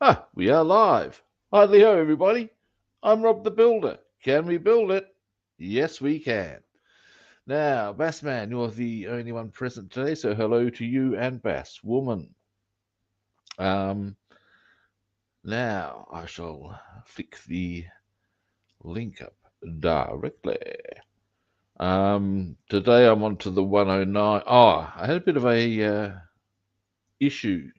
Ah, we are live. Hi, Leo, everybody. I'm Rob the Builder. Can we build it? Yes, we can. Now, Bassman, you're the only one present today, so hello to you and Bass Woman. Now, I shall flick the link up directly. Today I'm on to the 109. Oh, I had a bit of a issue,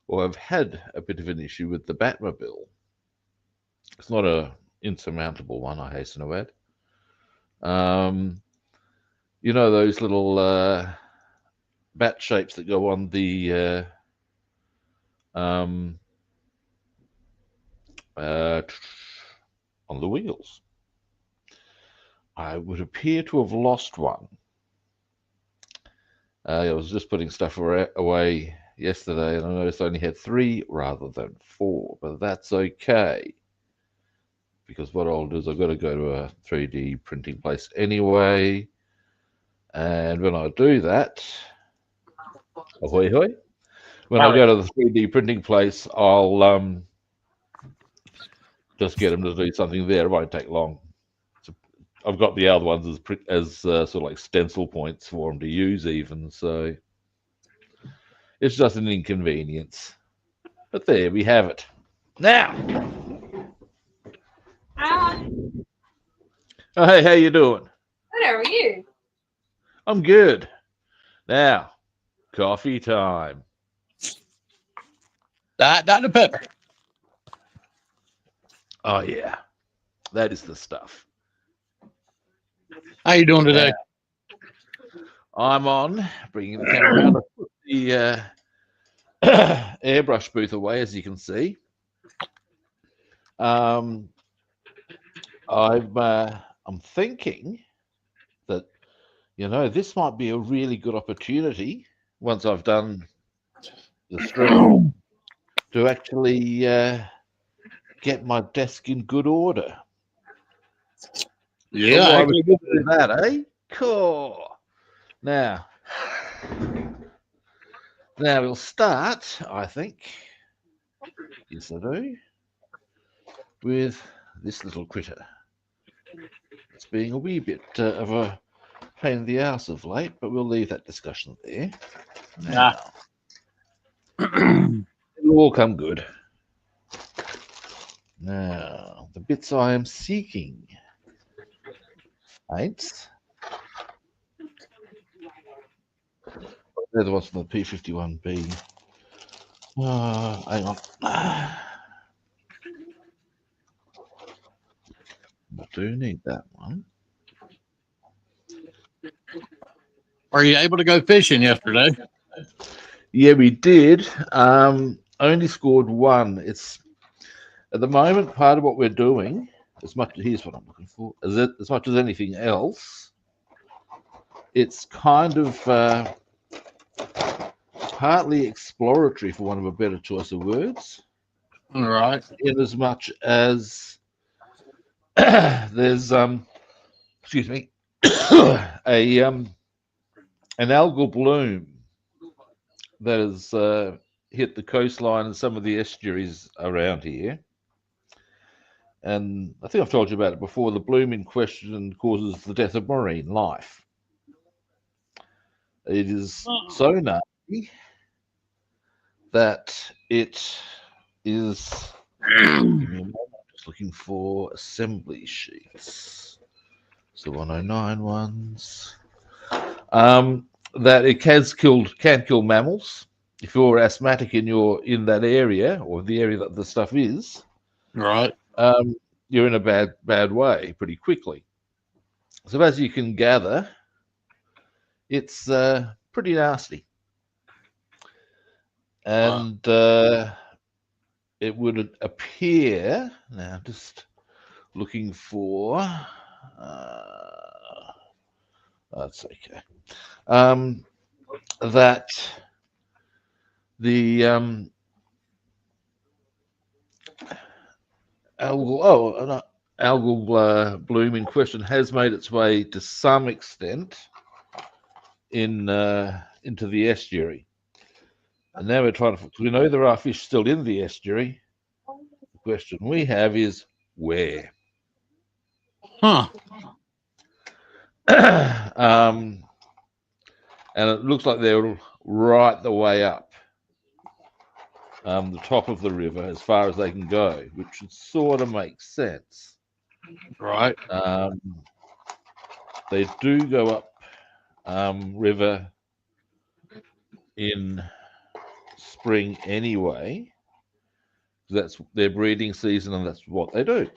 or I've had a bit of an issue with the Batmobile. It's not a insurmountable one, I hasten to add. You know those little bat shapes that go on the um, uh, on the wheels. I would appear to have lost one. I was just putting stuff away yesterday, and I noticed I only had 3 rather than 4, but that's okay. Because what I'll do is I've got to go to a 3D printing place anyway. And when I do that, ahoy hoy, when I go to the 3D printing place, I'll just get them to do something there. It won't take long. So I've got the other ones as sort of like stencil points for them to use even. So it's just an inconvenience. But there we have it. Now. Hi. Oh, hey, how you doing? Good, how are you? I'm good. Now, coffee time. Dr. Pepper. Oh yeah, that is the stuff. How you doing today? I'm on bringing the camera around. I put the airbrush booth away, as you can see. I'm thinking that this might be a really good opportunity once I've done the stream to actually get my desk in good order. Yeah, I was do that, eh? Cool. Now we'll start, I think. Yes, I do. With this little critter. It's being a wee bit of a pain in the ass of late, but we'll leave that discussion there. Now, it'll all come good. Now, the bits I am seeking. Ain't. They're the ones from the P-51D. Hang on. I do need that one. Were you able to go fishing yesterday? Yeah, we did. Only scored 1. It's at the moment part of what we're doing. Here's what I'm looking for. As much as anything else, it's kind of partly exploratory, for want of a better choice of words. All right. In as much as there's excuse me, an algal bloom that has hit the coastline and some of the estuaries around here. And I think I've told you about it before. The bloom in question causes the death of marine life. It is so nasty that it is. Just looking for assembly sheets. It's the 109 ones. That it can kill mammals. If you're asthmatic in that area, or the area that the stuff is, right, you're in a bad way pretty quickly. So as you can gather, it's pretty nasty, and it would appear now. Just looking for. That's okay. That the algal bloom in question has made its way to some extent into the estuary. And now we're trying to. We know there are fish still in the estuary. The question we have is where. Huh. And it looks like they're right the way up the top of the river as far as they can go, which would sort of make sense. Right. They do go up river in spring anyway. That's their breeding season, and that's what they do.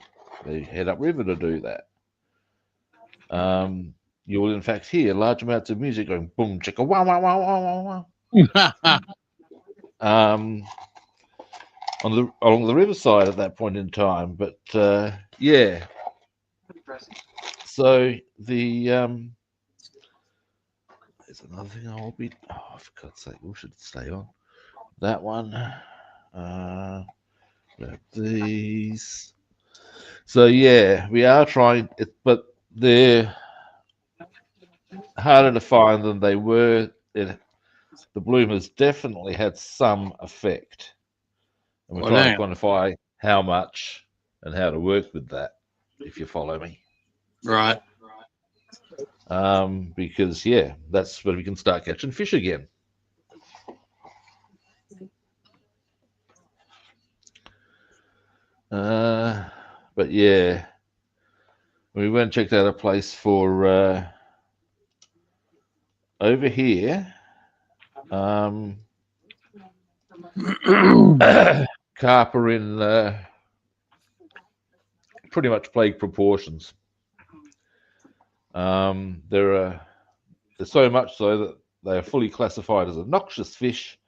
They head up river to do that. You will in fact hear large amounts of music going boom chicka wow wow wow wow wow wow. Along the riverside at that point in time, but yeah. So the there's another thing I'll be. Oh, for God's sake, we should stay on that one. Grab these. So yeah, we are trying it, but they're harder to find than they were. The bloom has definitely had some effect, and we're Well, trying damn. to quantify how much and how to work with that. If you follow me, Right. because yeah, that's when we can start catching fish again. But yeah, we went and checked out a place for over here. Carp are in pretty much plague proportions. There's so much so that they are fully classified as a noxious fish,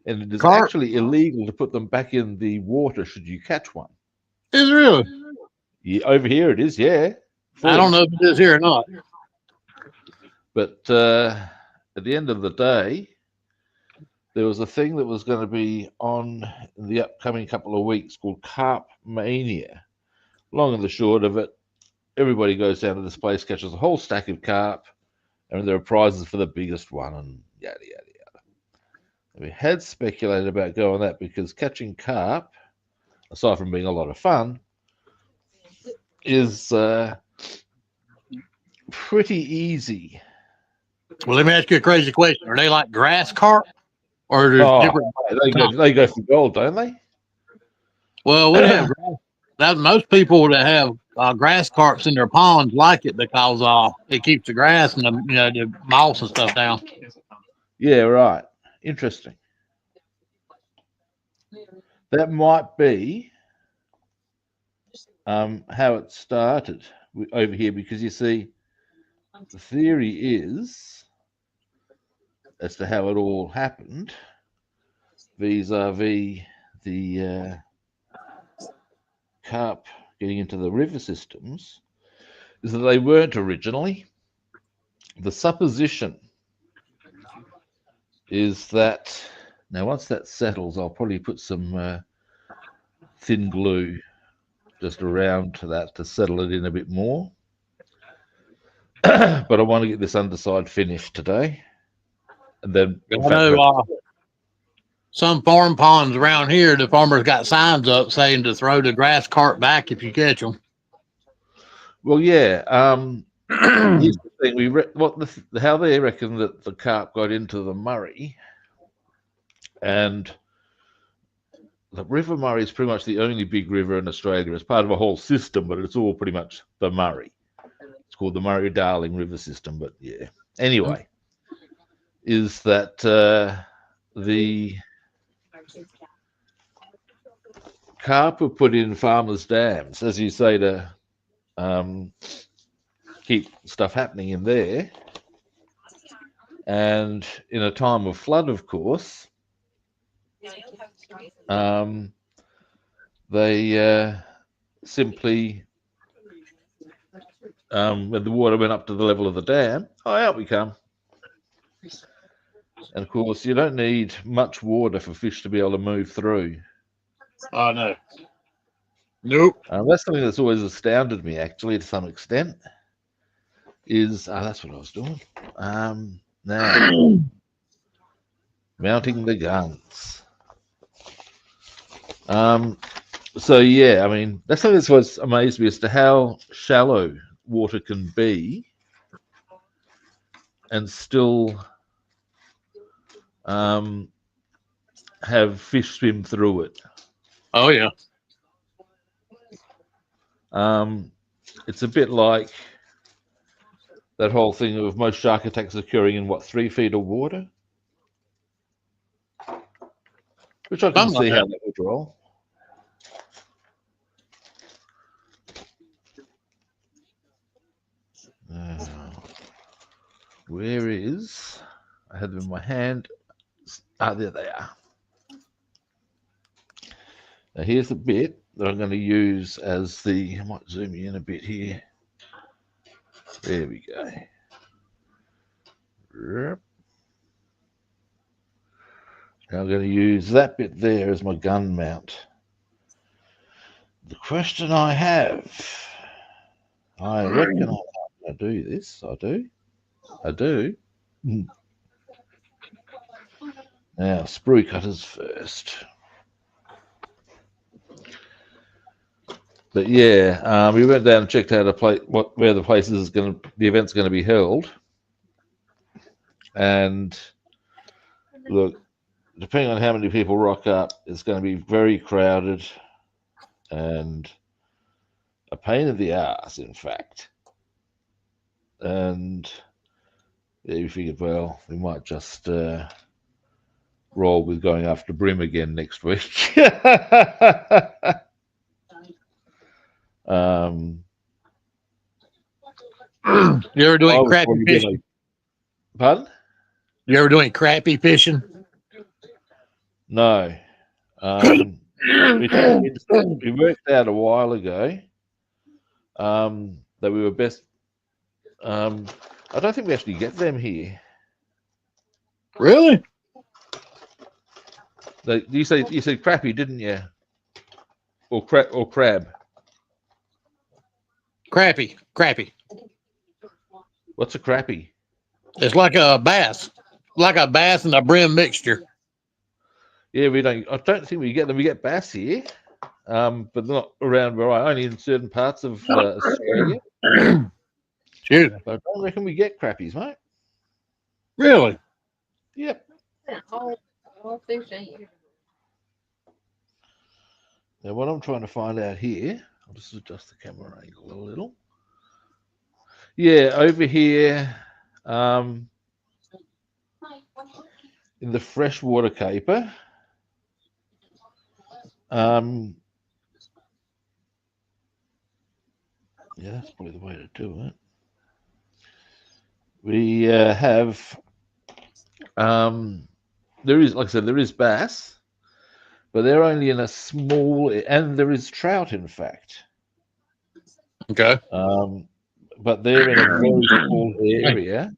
and it is Carp actually illegal to put them back in the water should you catch one. is really. Yeah, over here it is, yeah. I don't Fully. know if it is here or not. But at the end of the day, there was a thing that was going to be on in the upcoming couple of weeks called Carp Mania. Long and the short of it, everybody goes down to this place, catches a whole stack of carp, and there are prizes for the biggest one, and yada, yada, yada. We had speculated about going that because catching carp, aside from being a lot of fun, is pretty easy. Well, let me ask you a crazy question. Are they like grass carp? Or there's Oh, different they go for gold, don't they? Well, we have grass. That most people that have grass carps in their ponds like it because it keeps the grass and the moss and stuff down. Yeah, right. Interesting. That might be how it started over here, because you see, the theory is as to how it all happened vis-a-vis the carp getting into the river systems is that they weren't originally. The supposition is that now once that settles, I'll probably put some thin glue just around to that to settle it in a bit more. But I want to get this underside finished today, and then I know some farm ponds around here, the farmers got signs up saying to throw the grass carp back if you catch them. well, yeah. Here's the thing: how they reckon that the carp got into the Murray, and the River Murray is pretty much the only big river in Australia. It's part of a whole system, but it's all pretty much the Murray. It's called the Murray-Darling River System, but yeah. Anyway, is that the carp are put in farmers' dams, as you say, to keep stuff happening in there. And in a time of flood, of course, they simply, when the water went up to the level of the dam, out we come. And of course, you don't need much water for fish to be able to move through. Oh, no. Nope. That's something that's always astounded me, actually, to some extent. That's what I was doing. Now, mounting the guns. So yeah, I mean, that's something that's what's amazed me as to how shallow water can be and still have fish swim through it. Oh yeah. It's a bit like that whole thing of most shark attacks occurring in what, 3 feet of water, which I can Something like see how that. that would roll. Where is? I had them in my hand. Ah, there they are. Now here's the bit that I'm going to use as the. I might zoom in a bit here. There we go. Yep. Now I'm going to use that bit there as my gun mount. The question I have, I reckon I do this. I do. Now, sprue cutters first. But yeah, we went down and checked out where the place is the event's going to be held, and look, depending on how many people rock up, it's going to be very crowded and a pain in the ass, in fact. And yeah, we figured, well, we might just roll with going after Brim again next week. You ever do any crappie fishing? Pardon? You ever do any crappie fishing? No. We worked out a while ago that we were best. I don't think we actually get them here. Really? You said crappie, didn't you? Or crab? Crappie. What's a crappie? It's like a bass and a brim mixture. Yeah, we don't. I don't think we get them. We get bass here, but not around where only in certain parts of Australia. Shoot. But I don't reckon we get crappies, mate. Really? Yep. All fish ain't here. Now, what I'm trying to find out here, I'll just adjust the camera angle a little. Yeah, over here, in the freshwater caper, yeah, that's probably the way to do it. We have, there is, like I said, there is bass, but they're only in a small, and there is trout, in fact. Okay. But they're in a very small area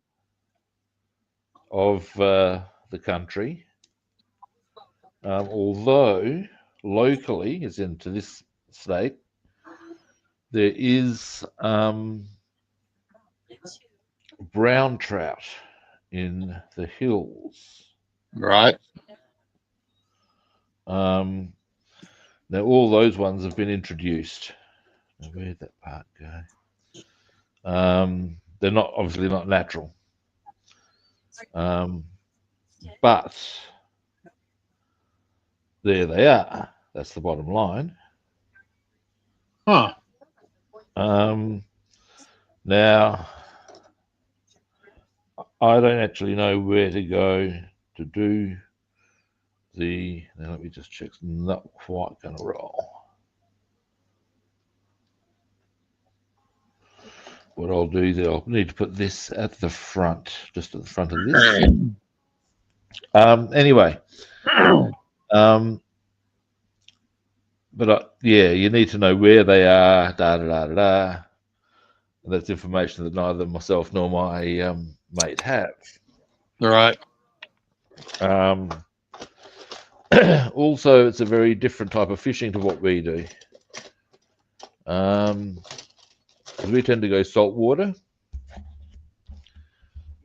of the country. Although locally, as into this state, there is brown trout in the hills. Right. Now all those ones have been introduced. Now, where'd that part go? They're not obviously not natural, but there they are. That's the bottom line. Huh. Now, I don't actually know where to go to do the. Now let me just check. It's not quite going to roll. What I'll do there, I'll need to put this at the front, just at the front of this. Anyway, but yeah, you need to know where they are. And that's information that neither myself nor my mate have. All right. Also, it's a very different type of fishing to what we do. We tend to go saltwater.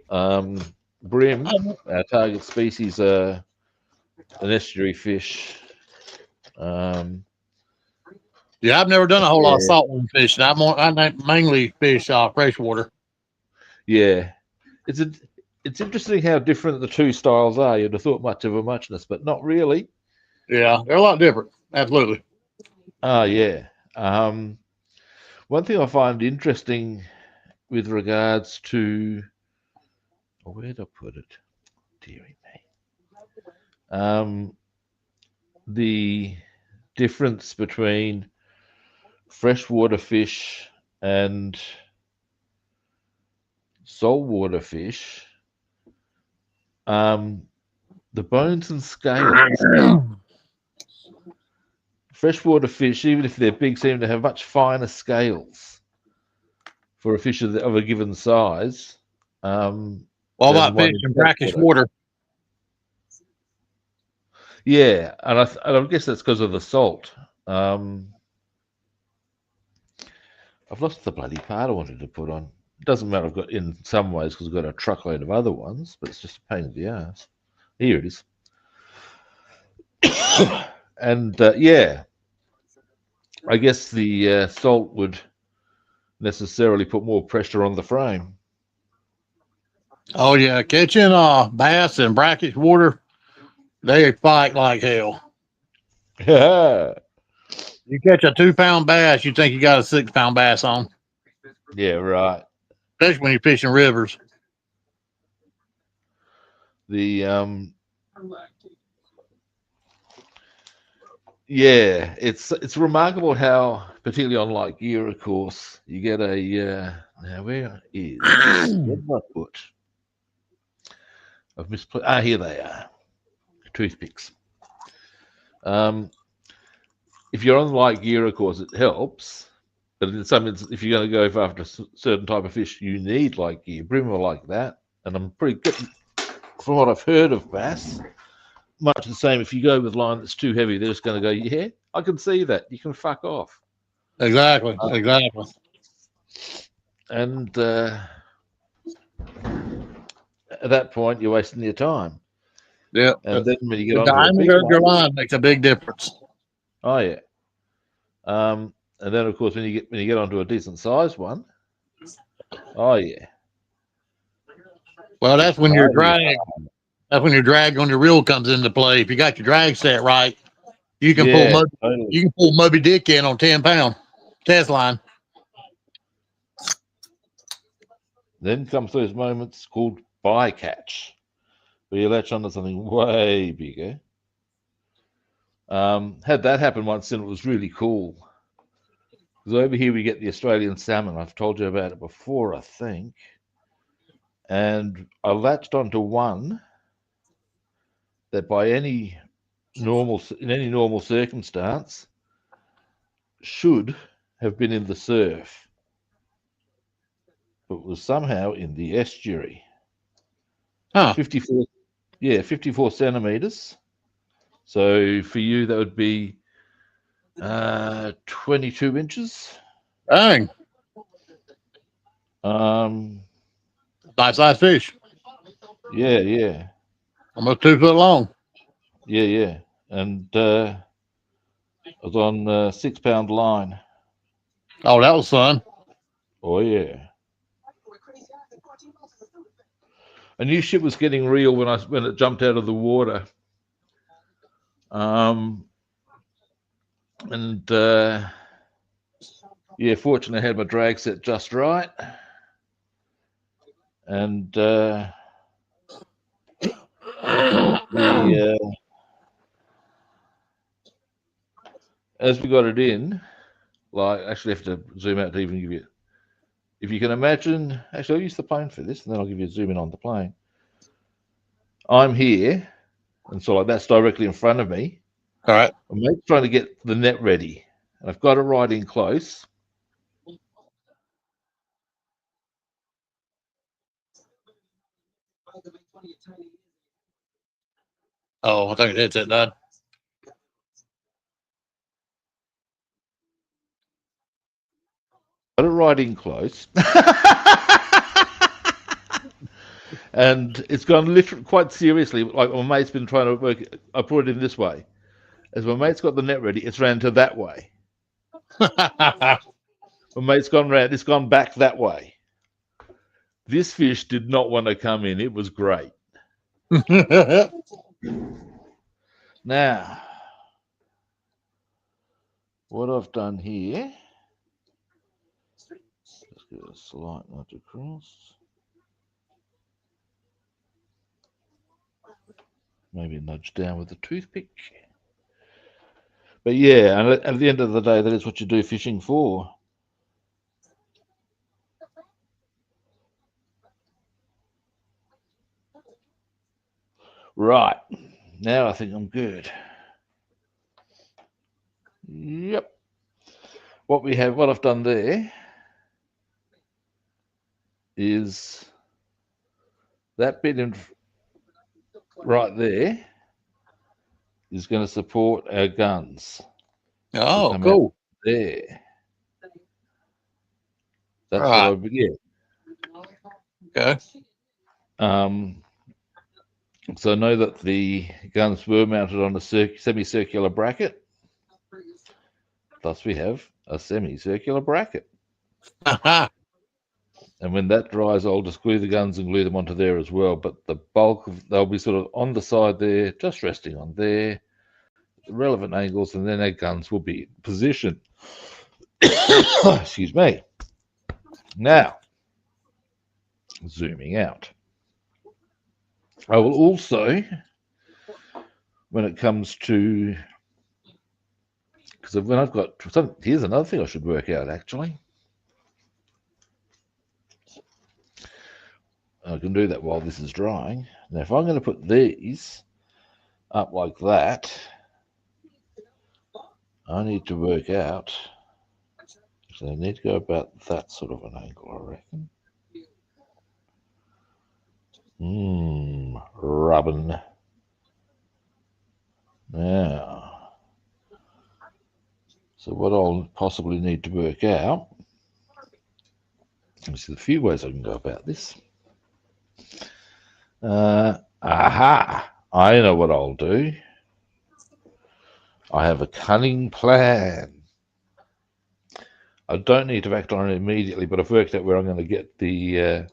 Brim, our target species, are an estuary fish. Yeah, I've never done a whole lot of Yeah. saltwater fishing. I mainly fish freshwater. Yeah, it's interesting how different the two styles are. You'd have thought much of a muchness, but not really. Yeah, they're a lot different. Absolutely. Oh yeah. One thing I find interesting with regards to where'd I put it? Dearie me. The difference between freshwater fish and saltwater fish. The bones and scales. Freshwater fish, even if they're big, seem to have much finer scales for a fish of a given size What than about one fish in in brackish saltwater. water? Yeah, and I guess that's because of the salt. I've lost the bloody part I wanted to put on. It doesn't matter. I've got in some ways because I've got a truckload of other ones, but it's just a pain in the ass. Here it is. And yeah, I guess the salt would necessarily put more pressure on the frame. Oh yeah, catching bass in brackish water, they fight like hell. Yeah, You catch a 2 pound bass, you think you got a 6 pound bass on, right. especially when you're fishing rivers. The yeah, it's remarkable how, particularly on like gear, of course, you get a now where is where did I put? I've misplaced. Ah, here they are, toothpicks. If you're on light gear, of course, it helps. But in some instances, if you're going to go after a certain type of fish, you need light gear. Brim are like that, and I'm pretty good from what I've heard of bass. Much the same. If you go with line that's too heavy, they're just going to go, yeah, I can see that. You can fuck off. Exactly. And at that point, you're wasting your time. Yeah. And then when you get The onto a big diameter of your one, line makes a big difference. oh yeah. And then of course when you get onto a decent sized one, oh yeah. Well, It's that's when your party drag. That's when your drag on your reel comes into play. If you got your drag set right, you can pull yeah, totally. you can pull Moby Dick in on 10 pound test line. Then comes those moments called bycatch, where you latch onto something way bigger. Had that happen once, and it was really cool. Because over here we get the Australian salmon. I've told you about it before, I think. And I latched onto one that by any normal circumstance should have been in the surf, but was somehow in the estuary. Huh. 54 centimeters. So for you, that would be 22 inches. Dang. Nice size fish. Yeah. Almost 2 foot long. Yeah. And I was on a 6 pound line. Oh, that was fun. Oh, yeah. I knew shit was getting real when it jumped out of the water. And yeah, fortunately I had my drag set just right. And as we got it in, like, I actually have to zoom out to even give you, if you can imagine, actually I'll use the plane for this and then I'll give you a zoom in on the plane. I'm here, and so like that's directly in front of me. All right. I'm trying to get the net ready, and I've got it right in close. Oh, I think that's it, Dad. Got it right in close. And it's gone literally quite seriously. Like my mate's been trying to work. I put it in this way. As my mate's got the net ready, it's ran to that way. My mate's gone round. It's gone back that way. This fish did not want to come in. It was great. Now, what I've done here. Let's get a slight nudge across. Maybe nudge down with a toothpick. But yeah, and at the end of the day, that is what you do fishing for. Right. Now I think I'm good. Yep. What I've done there is that bit in right there is going to support our guns. Oh, cool. There. That's Right. what I begin. Okay. So I know that the guns were mounted on a semicircular bracket. Thus we have a semicircular bracket. And when that dries, I'll just glue the guns and glue them onto there as well. But the bulk of they'll be sort of on the side there, just resting on there, relevant angles, and then our guns will be in position. Excuse me. Now, zooming out. I will also, when it comes to, because when I've got, here's another thing I should work out actually. I can do that while this is drying. Now, if I'm going to put these up like that, I need to work out. So I need to go about that sort of an angle, I reckon. Rubbing. Now, so what I'll possibly need to work out, there's a few ways I can go about this. Aha! I know what I'll do. I have a cunning plan. I don't need to act on it immediately, but I've worked out where I'm going to get the,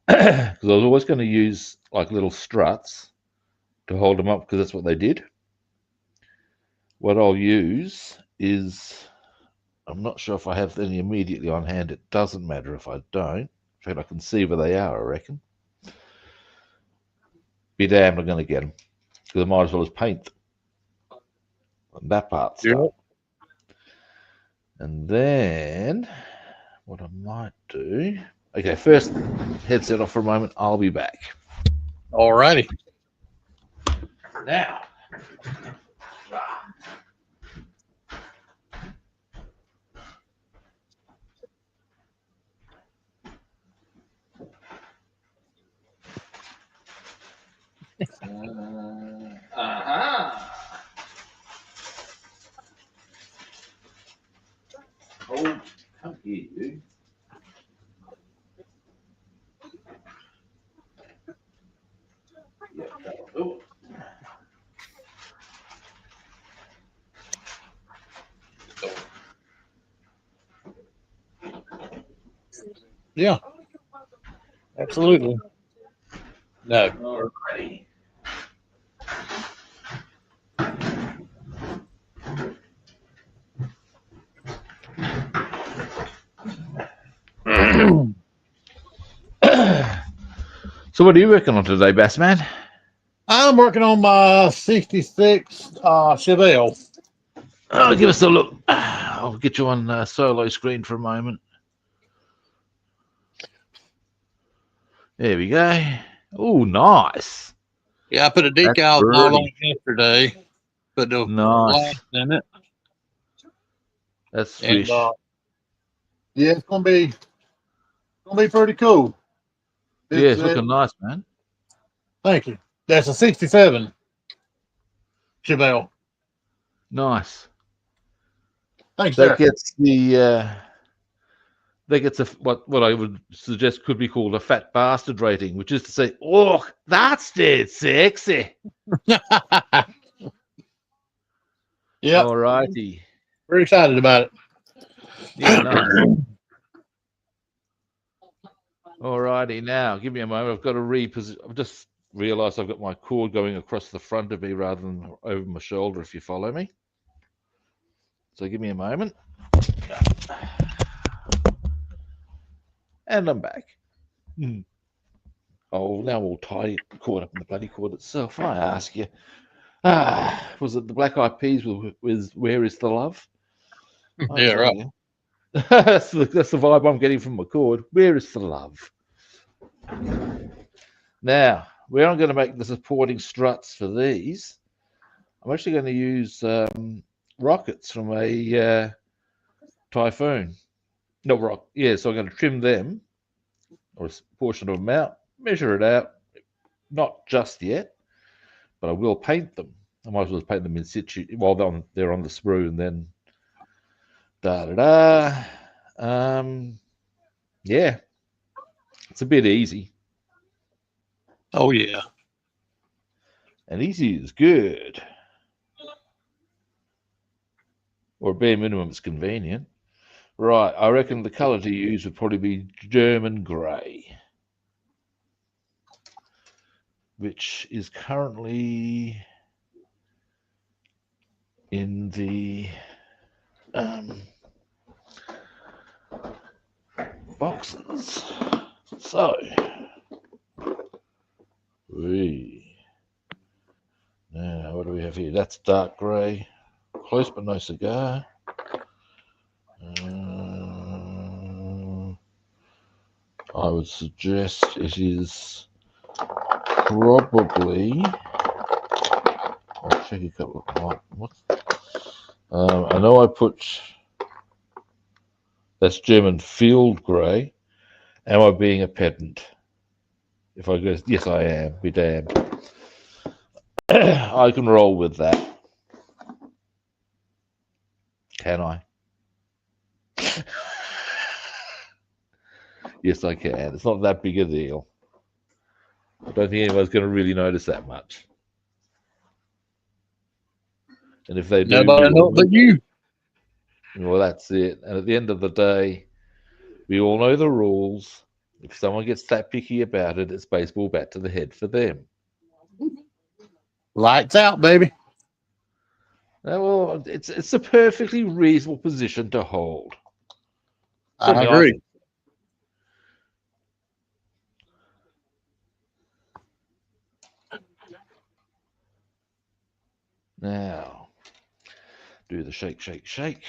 because I was always going to use like little struts to hold them up because that's what they did. What I'll use is, I'm not sure if I have any immediately on hand. It doesn't matter if I don't. In fact, I can see where they are, I reckon. Be damned, I'm going to get them because I might as well as paint them. And that part's done. And then what I might do, okay, first headset off for a moment. I'll be back. All righty. Now, oh, come here, you. Yeah, that'll do it. Yeah. Absolutely. No. All righty. So what are you working on today, Bassman? I'm working on my 66 Chevelle. Oh, give us a look. I'll get you on solo screen for a moment. There we go. Oh, nice. Yeah, I put a decal all on yesterday. Put the Nice. glass in it. That's swish. And, yeah, it's gonna be pretty cool. Yeah, it's looking nice, man. Thank you. That's a 67 Chevelle. Nice. Thanks, sir. That gets the that gets what I would suggest could be called a fat bastard rating, which is to say, oh, that's dead sexy. Yeah, All righty. very excited about it. Yeah, nice. All righty. Now, give me a moment. I've got to reposition. I've just realised I've got my cord going across the front of me rather than over my shoulder, if you follow me. So give me a moment. And I'm back. Oh, now I'm all tied, caught up in the bloody cord itself. I ask you, was it the Black Eyed Peas with "Where Is the Love"? Yeah, right. You. that's the vibe I'm getting from my cord. Where is the love? Now, where I'm going to make the supporting struts for these, I'm actually going to use rockets from a Typhoon. No rock. Yeah, so I'm going to trim them, or a portion of them out, measure it out. Not just yet, but I will paint them. I might as well paint them in situ while they're on the sprue, and then yeah, it's a bit easy. Oh yeah. And easy is good. Or bare minimum, it's convenient. Right, I reckon the colour to use would probably be German grey, which is currently in the boxes. So, now what do we have here? That's dark grey, close but no cigar. I would suggest it is probably. I'll check a couple of what. I know I put. That's German field grey. Am I being a pedant? If I go, yes, I am. Be damned. I can roll with that. Can I? Yes, I can. It's not that big a deal. I don't think anyone's going to really notice that much. And if they do, Nobody know but you. well, that's it. And at the end of the day, we all know the rules. If someone gets that picky about it, it's baseball bat to the head for them. Lights out, baby. Well, it's a perfectly reasonable position to hold. I agree. think. Now, do the shake, shake, shake.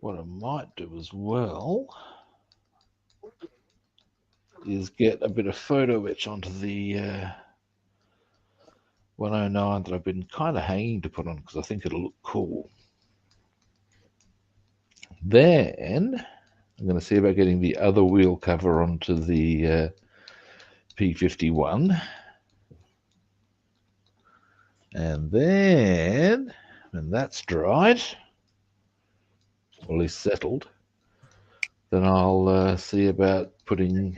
What I might do as well is get a bit of photo etch onto the 109 that I've been kind of hanging to put on because I think it'll look cool. Then I'm going to see about getting the other wheel cover onto the P-51. And then, when that's dried, or at least settled, then I'll see about putting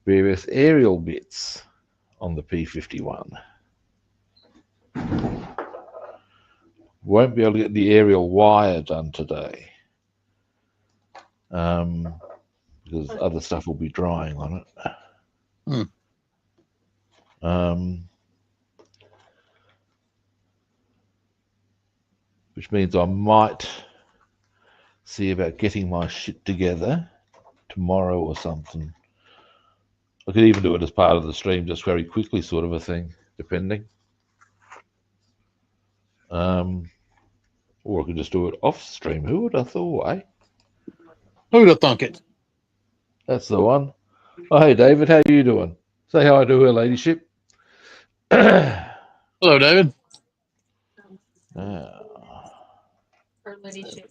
various aerial bits on the P-51. Won't be able to get the aerial wire done today because other stuff will be drying on it. Which means I might see about getting my shit together tomorrow or something. I could even do it as part of the stream, just very quickly, sort of a thing, depending. Or I could just do it off stream. Who would have thought, eh? Who'd have thunk it? That's the one. Oh, hey, David, how you doing? Say hi to her ladyship. Hello, David. Her ladyship.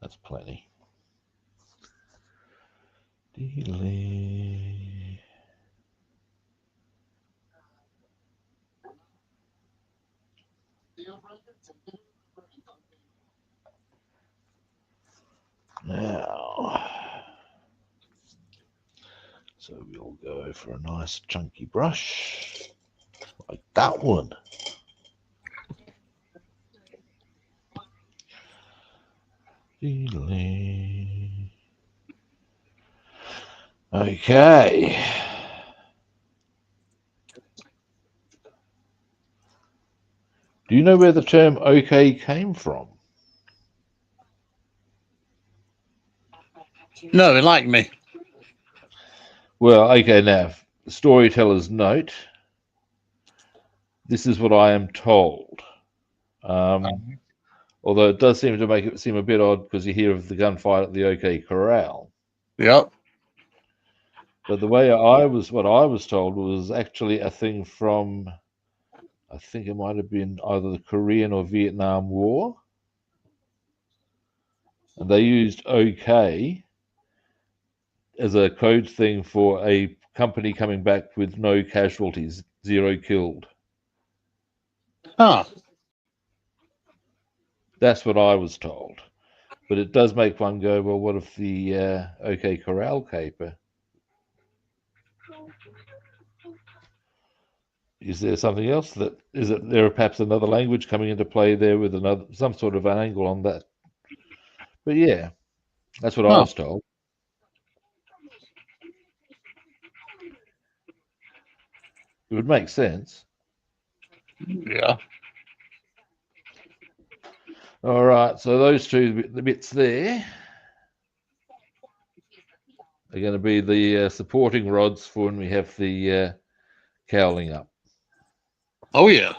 That's plenty. Delay. Now, so we'll go for a nice chunky brush like that one. Delay. Okay. Do you know where the term okay came from? No, enlighten me. Well, okay, now, storyteller's note. This is what I am told. Although it does seem to make it seem a bit odd because you hear of the gunfight at the OK Corral. Yep. But what I was told was actually a thing from, I think it might have been either the Korean or Vietnam War. And they used OK as a code thing for a company coming back with no casualties, 0 killed. Huh. That's what I was told. But it does make one go, well, what if the OK Corral caper? Is there something else that is it? There perhaps another language coming into play there with some sort of an angle on that. But yeah, that's what I was told. It would make sense. Yeah. All right, so those two the bits there are going to be the supporting rods for when we have the cowling up. Oh yeah.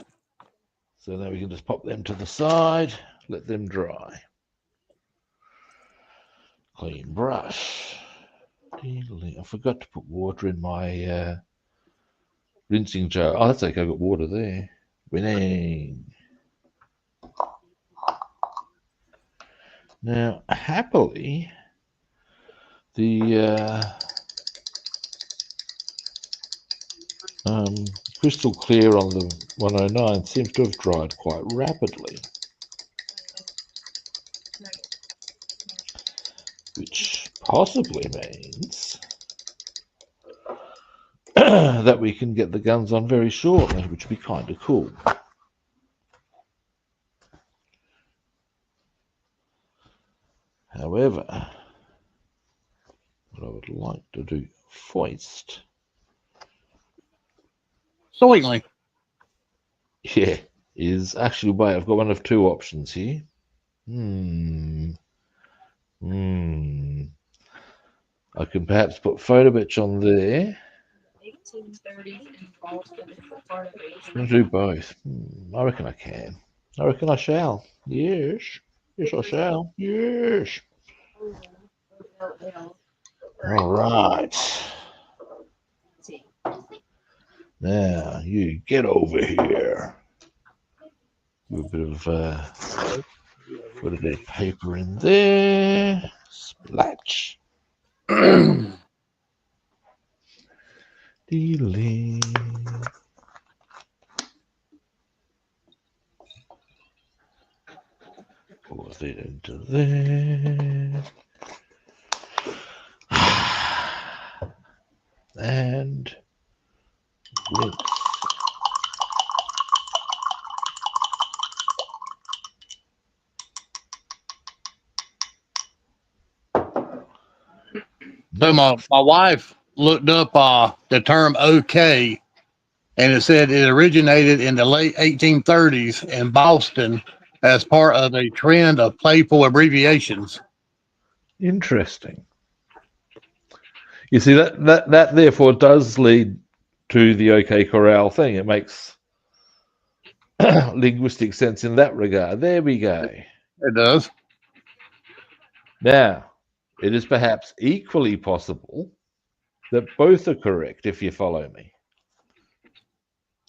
So now we can just pop them to the side, let them dry. Clean brush. I forgot to put water in my rinsing jar. Oh, that's okay. I've got water there. Winning. Now, happily, the crystal clear on the 109 seems to have dried quite rapidly, which possibly means that we can get the guns on very shortly, which would be kind of cool. However, what I would like to do first, Certainly. yeah, is actually wait. I've got one of two options here. I can perhaps put photo bitch on there. 1830 in Boston is the part of I'm going to do both. I reckon I can. I reckon I shall. Yes. Yes, I shall. Yes. All right. Now, you get over here. Do a bit of put a bit of paper in there. Splatch. Delete. Pour it into there. And rinse. So my wife looked up the term okay, and it said it originated in the late 1830s in Boston as part of a trend of playful abbreviations. Interesting. You see, that therefore does lead to the OK Corral thing. It makes linguistic sense in that regard. There we go. It does. Now, it is perhaps equally possible that both are correct, if you follow me.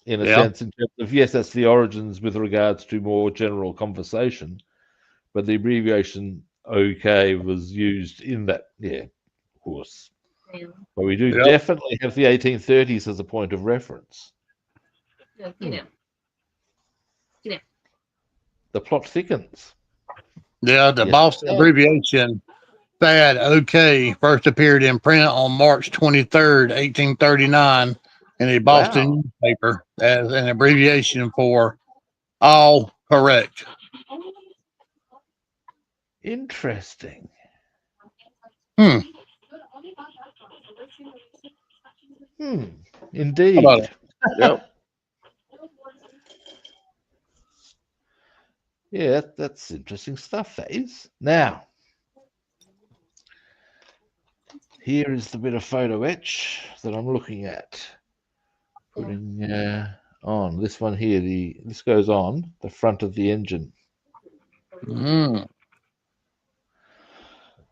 In a sense, in terms of, yes, that's the origins with regards to more general conversation, but the abbreviation OK was used in that. Yeah, of course. Yeah. But we do Yep. definitely have the 1830s as a point of reference. No, get out. The plot thickens. Yeah, the Yes, Boston it does. abbreviation FAD OK first appeared in print on March 23rd, 1839, in a Boston Wow. newspaper as an abbreviation for all correct. Interesting. Hmm. Hmm. How about Indeed. it? Yep. Yeah, that's interesting stuff, that is. Now, here is the bit of photo etch that I'm looking at. Putting on this one here. This goes on the front of the engine, Mm.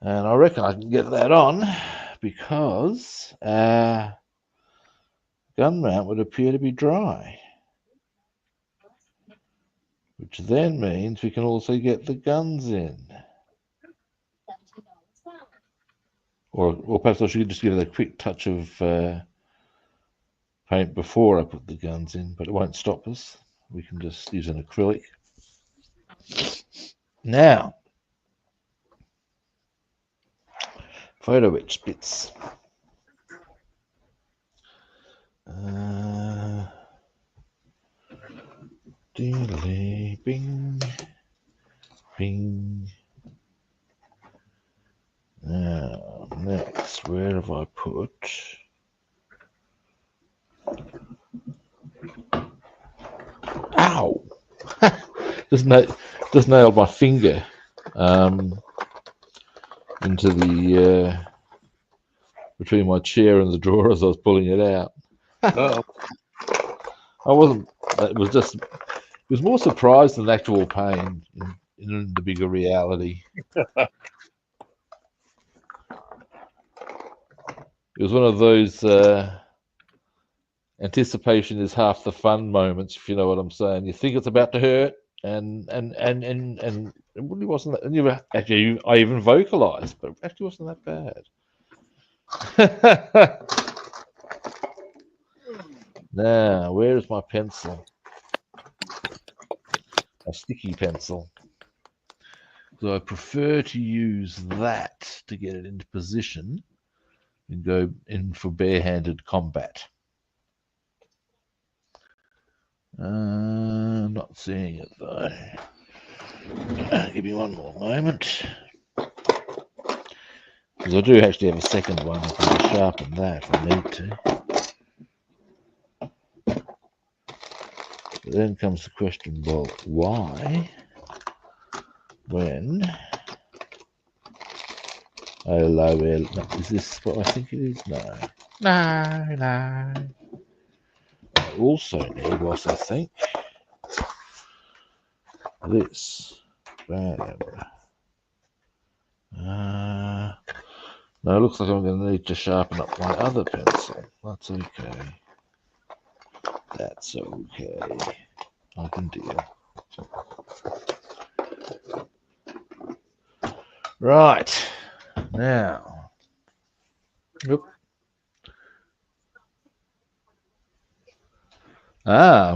and I reckon I can get that on because gun mount would appear to be dry, which then means we can also get the guns in. Or perhaps I should just give it a quick touch of paint before I put the guns in, but it won't stop us. We can just use an acrylic. Now, photo etch bits. Bing, bing. Now, next, where have I put? Ow! just nailed my finger into the between my chair and the drawer as I was pulling it out. Uh-oh. I wasn't. It was more surprise than actual pain in the bigger reality. It was one of those anticipation is half the fun moments, if you know what I'm saying. You think it's about to hurt, and it really wasn't that. And I even vocalized, but it actually wasn't that bad. Now, where is my pencil? A sticky pencil. So I prefer to use that to get it into position and go in for barehanded combat. I'm not seeing it though. Give me one more moment. Because I do actually have a second one. I can just sharpen that if I need to. But then comes the question, well, why? When? Oh, is this what I think it is? No. No. I also need, whilst I think, this. Bam. No, it looks like I'm going to need to sharpen up my other pencil. That's okay. That's okay. I can deal. Right. Now. Yep.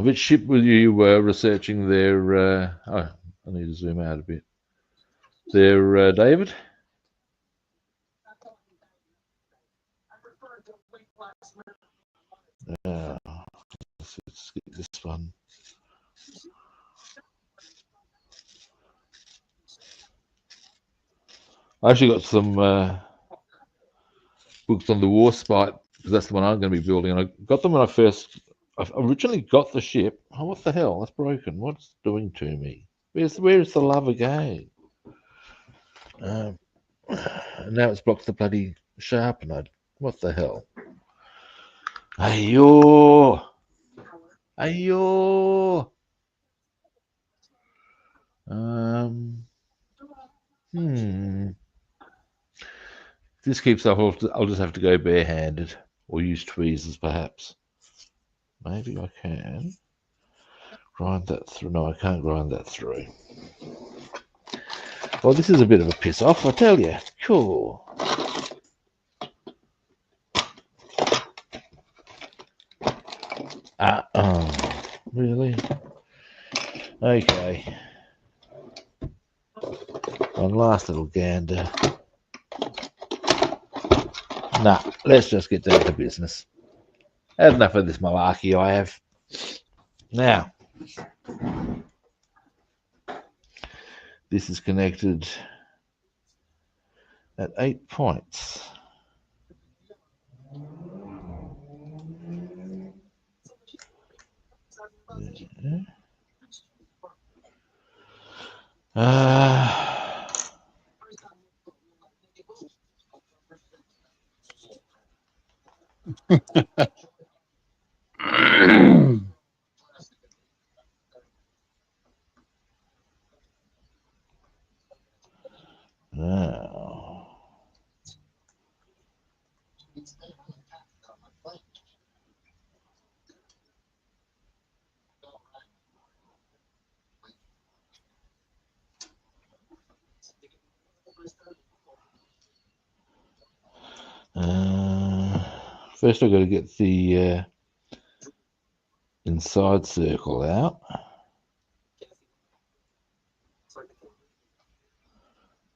Which ship were you researching there? I need to zoom out a bit. There, David? Let's get this one. I actually got some books on the Warspite because that's the one I'm going to be building. And I got them when I originally got the ship. Oh, what the hell? That's broken. What's it doing to me? Where's the love again? And now it's blocked the bloody sharpener. What the hell? Ayo! Ayo! If this keeps up, I'll just have to go barehanded or use tweezers, perhaps. Maybe I can grind that through. No, I can't grind that through. Well, this is a bit of a piss off, I tell you. Cool. Oh, really? Okay. One last little gander. Nah, let's just get down to business. Had enough of this malarkey I have. Now, this is connected at 8 points. Now. First I've got to get the inside circle out.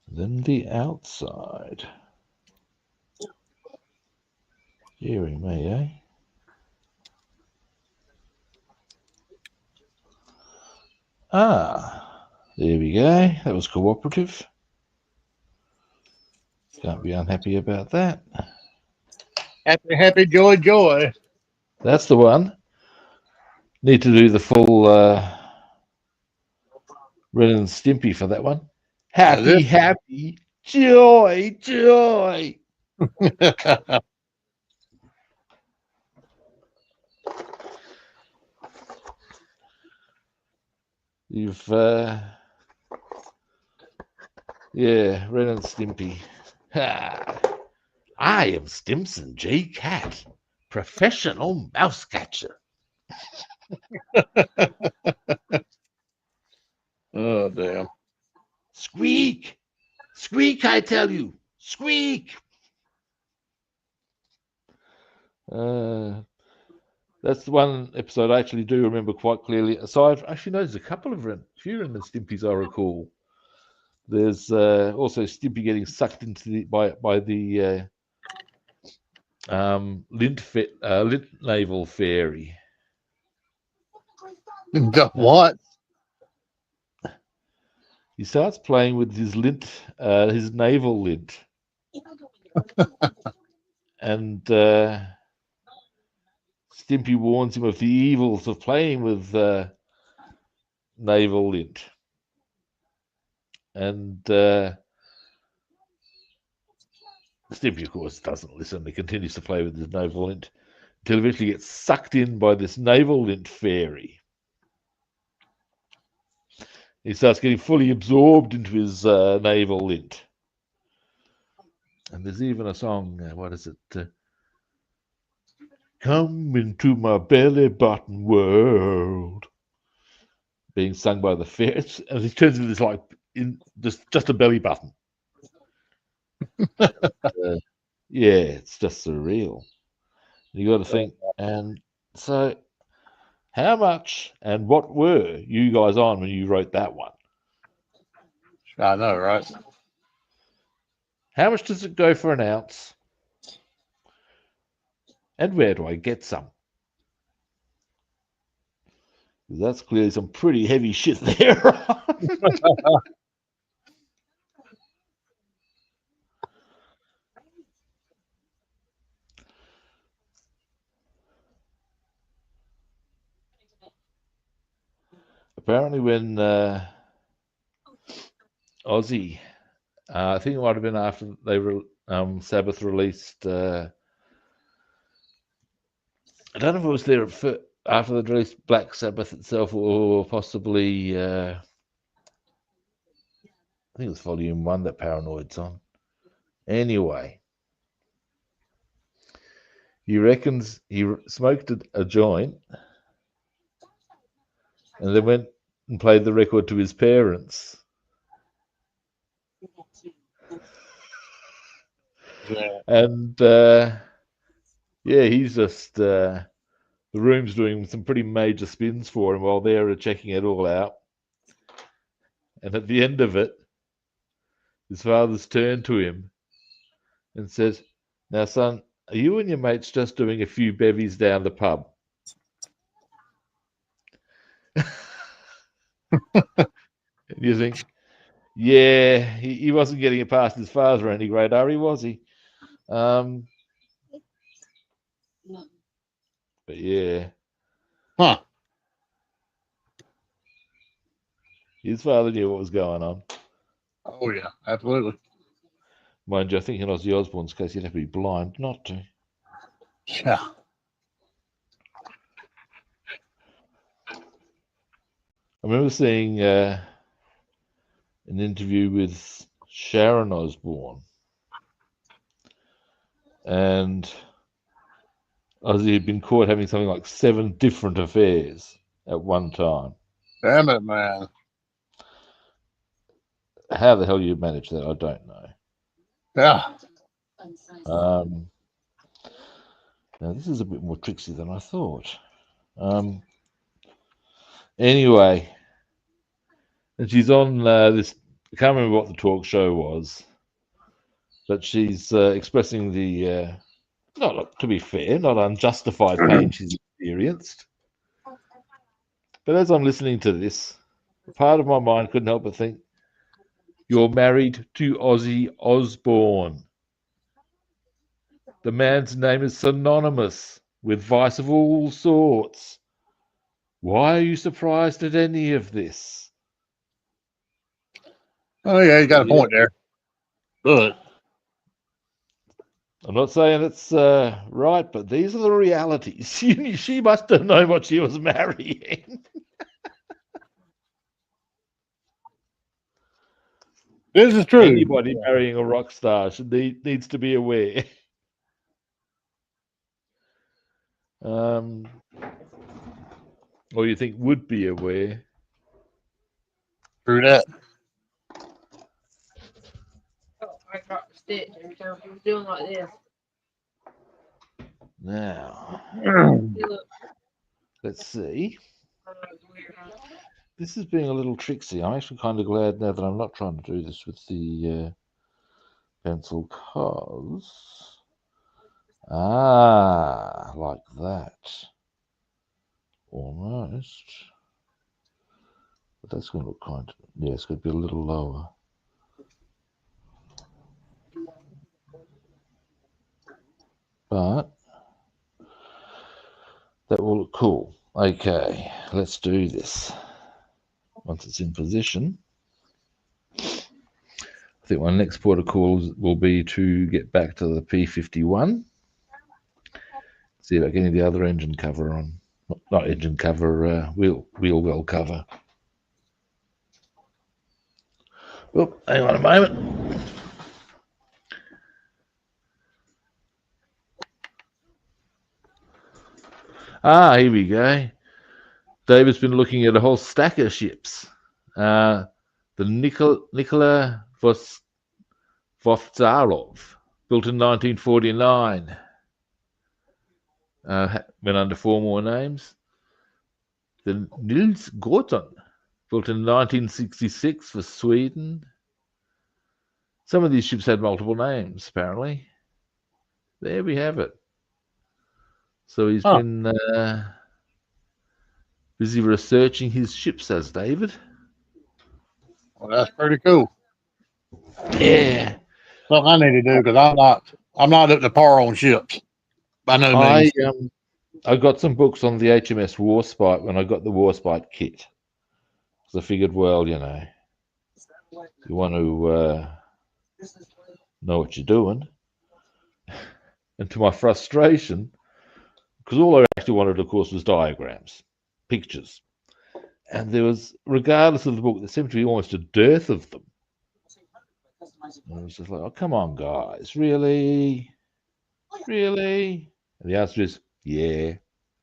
Then the outside. Deary me, eh? Ah, there we go. That was cooperative. Can't be unhappy about that. Happy, happy, joy, joy. That's the one. Need to do the full Ren and Stimpy for that one. Happy, happy, joy, joy. You've, yeah, Ren and Stimpy. Ha. I am Stimson J. Cat, professional mouse catcher. Oh, damn. Squeak! Squeak, I tell you! Squeak! That's the one episode I actually do remember quite clearly. Aside, actually, no, there's a couple of few Ren and Stimpies I recall. There's also Stimpy getting sucked into by the lint naval fairy. The what? He starts playing with his lint, his naval lint, and Stimpy warns him of the evils of playing with naval lint. And Stimpy, of course, doesn't listen. He continues to play with his naval lint until he eventually gets sucked in by this naval lint fairy. He starts getting fully absorbed into his naval lint. And there's even a song, what is it? Come into my belly button world. Being sung by the fairy. And he turns into this, like, just a belly button. Yeah, it's just surreal. You got to think. And so, how much and what were you guys on when you wrote that one? I know, right? How much does it go for an ounce? And where do I get some? That's clearly some pretty heavy shit there. Apparently, when Aussie, I think it might have been after they Sabbath released. I don't know if it was there after they released Black Sabbath itself, or possibly I think it was Volume 1 that Paranoid's on. Anyway, he reckons he smoked a joint and then went and played the record to his parents. Yeah. And yeah, he's just the room's doing some pretty major spins for him while they're checking it all out. And at the end of it, his father's turned to him and says, "Now, son, are you and your mates just doing a few bevies down the pub?" And you think, yeah, he wasn't getting it past his father any great hurry, was he? Um, but yeah, Huh. his father knew what was going on. Oh yeah, absolutely. Mind you, I think in Ozzy Osbourne's case, you'd have to be blind not to. Yeah. I remember seeing an interview with Sharon Osbourne, and Ozzy had been caught having something like 7 different affairs at one time. Damn it, man. How the hell you manage that, I don't know. Yeah. Now this is a bit more tricksy than I thought. Anyway, and she's on this. I can't remember what the talk show was, but she's expressing the not to be fair, not unjustified pain she's experienced. But as I'm listening to this, part of my mind couldn't help but think, "You're married to Ozzy Osbourne. The man's name is synonymous with vice of all sorts. Why are you surprised at any of this?" Oh yeah, you got a Yeah. point there. Good. I'm not saying it's right, but these are the realities. She must have known what she was marrying. This is true. Anybody marrying a rock star needs to be aware. Or you think would be aware. True that. Oh, I dropped the stitch every time he was doing like this. Now, See, look, let's see. I don't know, it's weird, huh? This is being a little tricksy. I'm actually kind of glad now that I'm not trying to do this with the pencil, cause like that, almost. But that's going to look kind of, yeah, it's going to be a little lower. But that will look cool. Okay, let's do this. Once it's in position, I think my next port of call will be to get back to the P-51. See about getting the other engine cover on. Not engine cover, wheel well cover. Oh, hang on a moment. Here we go. David's been looking at a whole stack of ships. The Nikola Vostarov, built in 1949. Went under 4 more names. The Nils Gorton, built in 1966 for Sweden. Some of these ships had multiple names, apparently. There we have it. So he's been busy researching his ships, as David. Well, that's pretty cool. Yeah. Something I need to do because I'm not up to par on ships by no means. I got some books on the HMS Warspite when I got the Warspite kit. So I figured, well, you want to know what you're doing. And to my frustration, because all I actually wanted, of course, was diagrams, pictures. And there was, regardless of the book, there seemed to be almost a dearth of them. And I was just like, oh, come on, guys, really? Really? And the answer is, yeah,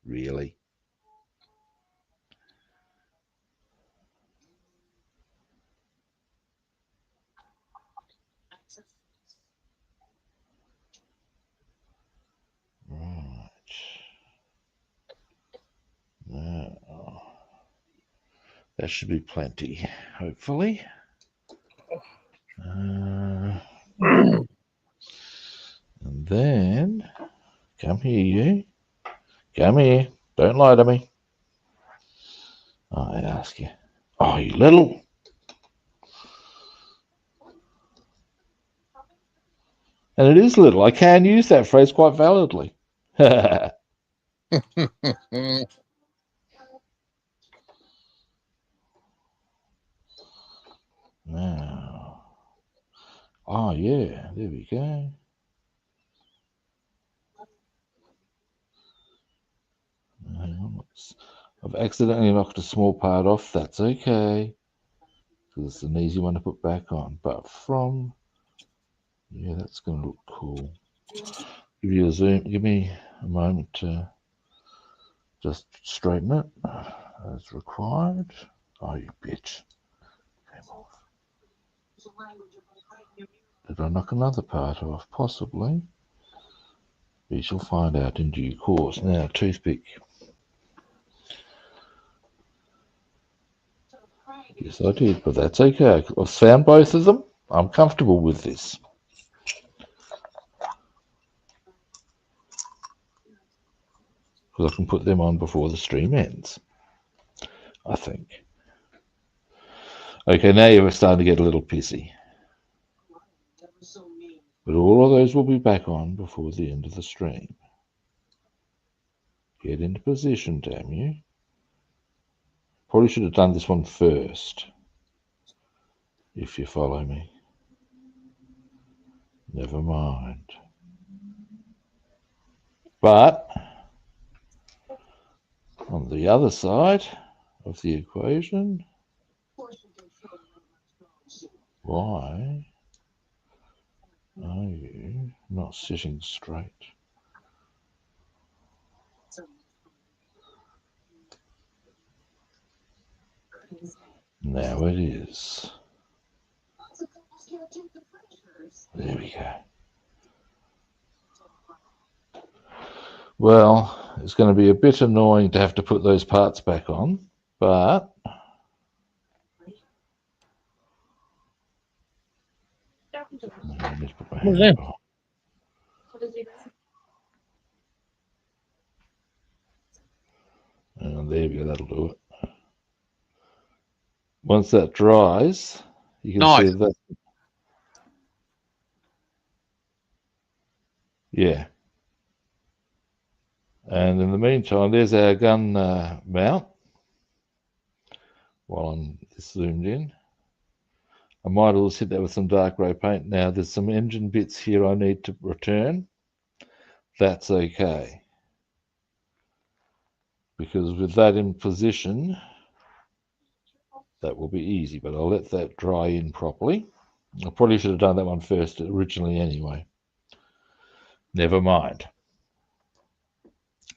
really. That should be plenty, hopefully. And then, come here, you. Come here. Don't lie to me. I ask you. Oh, you little. And it is little. I can use that phrase quite validly. Now. Oh, yeah. There we go. I've accidentally knocked a small part off. That's okay. Because it's an easy one to put back on. But from... Yeah, that's going to look cool. Give you a zoom. Give me a moment to just straighten it as required. Oh, you bitch. Came off. Did I knock another part off? Possibly. We shall find out in due course. Now, toothpick. Yes, I did, but that's okay. I've found both of them. I'm comfortable with this. Because I can put them on before the stream ends, I think. Okay, now you're starting to get a little pissy. But all of those will be back on before the end of the stream. Get into position, damn you. Probably should have done this one first, if you follow me. Never mind. But on the other side of the equation, why are you not sitting straight? Now it is. There we go. Well, it's going to be a bit annoying to have to put those parts back on, but What's that? And there we go, that'll do it. Once that dries, you can see Nice. that. Yeah. And in the meantime, there's our gun mount. While I'm zoomed in, I might also hit that with some dark grey paint. Now, there's some engine bits here I need to return. That's okay. Because with that in position, that will be easy, but I'll let that dry in properly. I probably should have done that one first originally anyway. Never mind.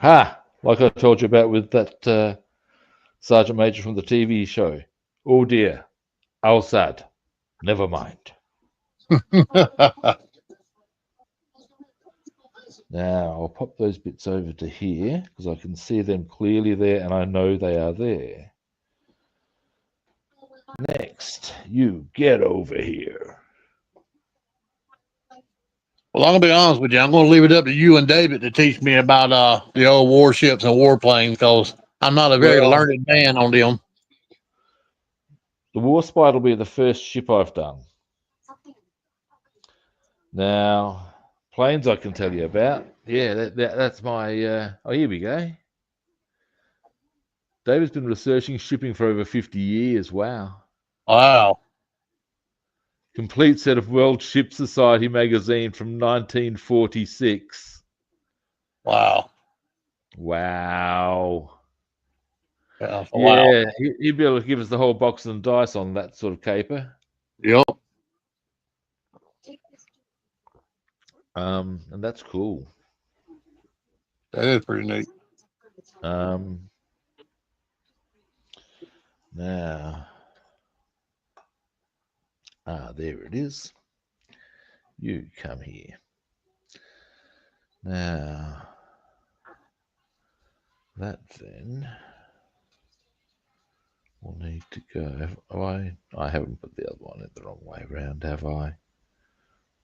Like I told you about with that Sergeant Major from the TV show. Oh dear, how sad. Never mind. Now I'll pop those bits over to here because I can see them clearly there and I know they are there. Next, you get over here. Well, I'm gonna be honest with you. I'm gonna leave it up to you and David to teach me about the old warships and warplanes because I'm not a very learned man on them. The Warspite will be the first ship I've done. Now, planes I can tell you about. Yeah, that's my... oh, here we go. David's been researching shipping for over 50 years. Wow. Wow. Complete set of World Ship Society magazine from 1946. Wow. Wow. Wow. Yeah, he'd be able to give us the whole box and dice on that sort of caper. Yep. And that's cool. That is pretty neat. Now, there it is. You come here. Now, that then will need to go. Have I haven't put the other one in the wrong way around, have I?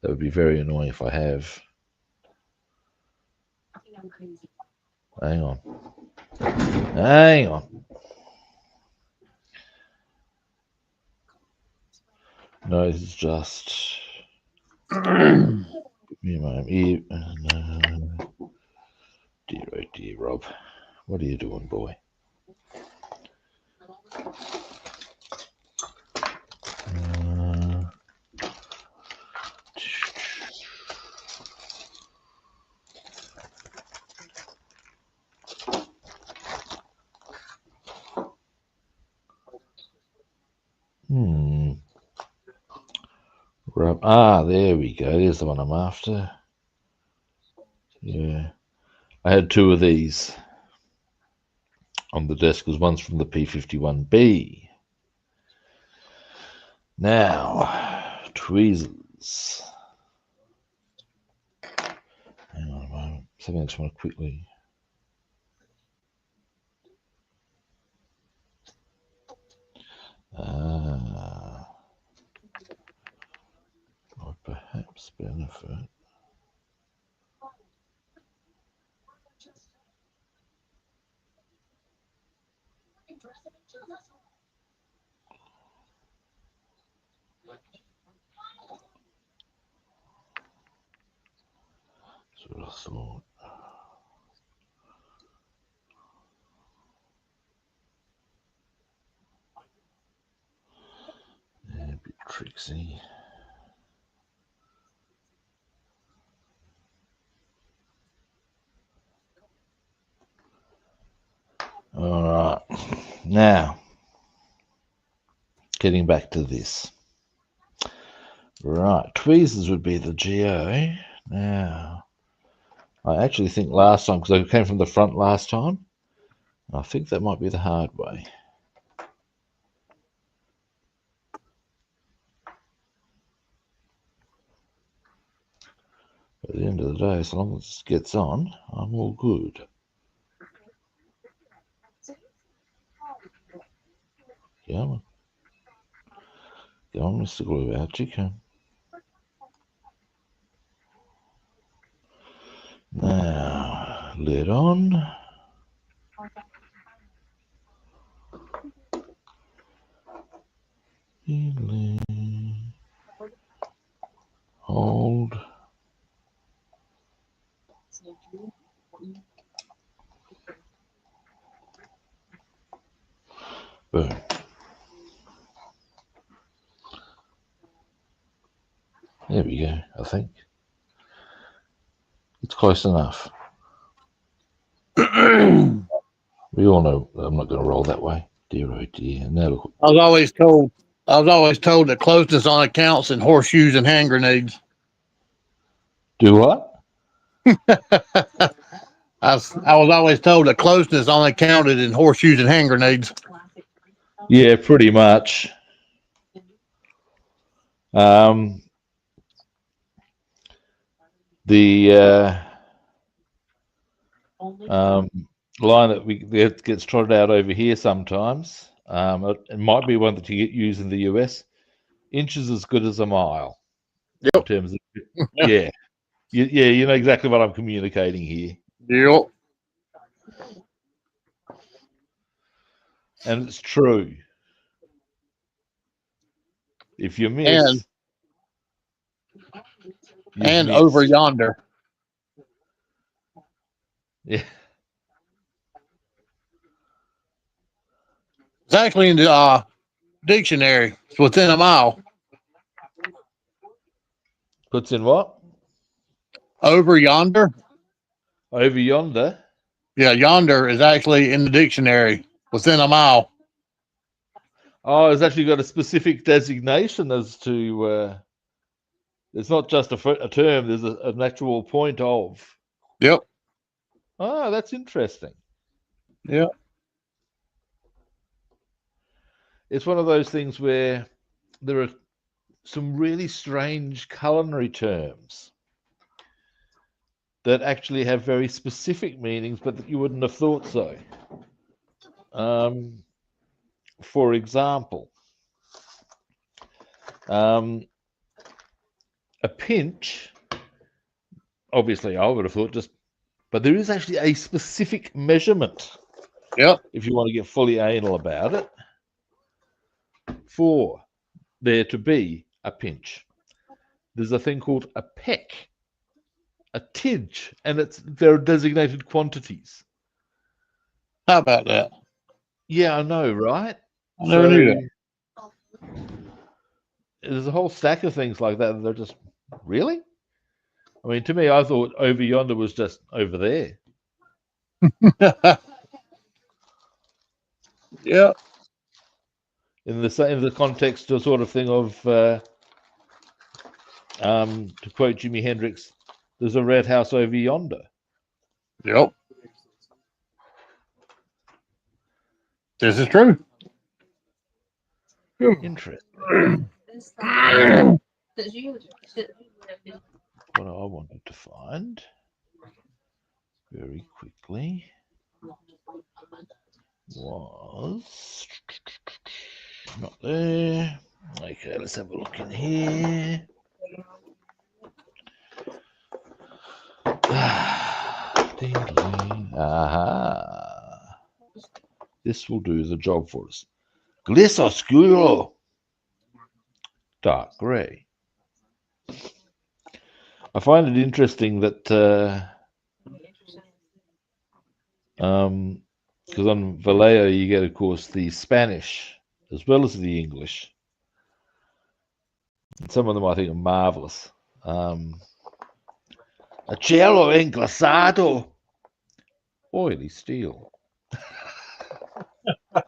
That would be very annoying if I have. Hang on. Hang on. No, this is just. Give me a moment. No. Dear, oh dear, Rob. What are you doing, boy? Rob. Ah, there we go. There's the one I'm after. Yeah. I had two of these on the desk because one's from the P-51B. Now, tweezers. Hang on a moment. Something I just want to quickly. Or perhaps benefit. That's what I thought. Yeah, a bit tricksy. All right. Now, getting back to this. Right, tweezers would be the GO. Now, I actually think last time, because I came from the front last time, I think that might be the hard way. At the end of the day, as long as it gets on, I'm all good. Come on. Come on, Mr. Glue out, you can. Now, lid on. Hold. Boom. There we go, I think. It's close enough. We all know I'm not going to roll that way. Dear, oh dear. Now look. I was always told that closeness only counts in horseshoes and hand grenades. Do what? I was always told that closeness only counted in horseshoes and hand grenades. Yeah, pretty much. The line that gets trotted out over here sometimes, it might be one that you get used in the US. Inches as good as a mile. Yep. In terms of, yeah. You know exactly what I'm communicating here. Yep. And it's true. If you miss, and over yonder. Yeah. It's actually in the dictionary. It's within a mile. Puts in what? Over yonder. Over yonder. Yeah, yonder is actually in the dictionary. Within a mile. Oh, it's actually got a specific designation as to. It's not just a term. There's an actual point of. Yep. Oh, that's interesting. Yep. It's one of those things where there are some really strange culinary terms that actually have very specific meanings, but that you wouldn't have thought so. for example, a pinch, obviously I would have thought but there is actually a specific measurement. Yep. If you want to get fully anal about it, for there to be a pinch, there's a thing called a peck, a tidge, and there are designated quantities. How about that? Yeah, I know, right? I never knew that. There's a whole stack of things like that, and they're just, really? I mean, to me, I thought over yonder was just over there. Yeah. In the context of sort of thing of, to quote Jimi Hendrix, there's a red house over yonder. Yep. This is true. Interesting. Because What I wanted to find very quickly was not there. Okay, let's have a look in here. Aha. This will do the job for us. Gris oscuro. Dark grey. I find it interesting that because on Vallejo you get, of course, the Spanish as well as the English. And some of them I think are marvelous. Acero englasado. Oily steel. But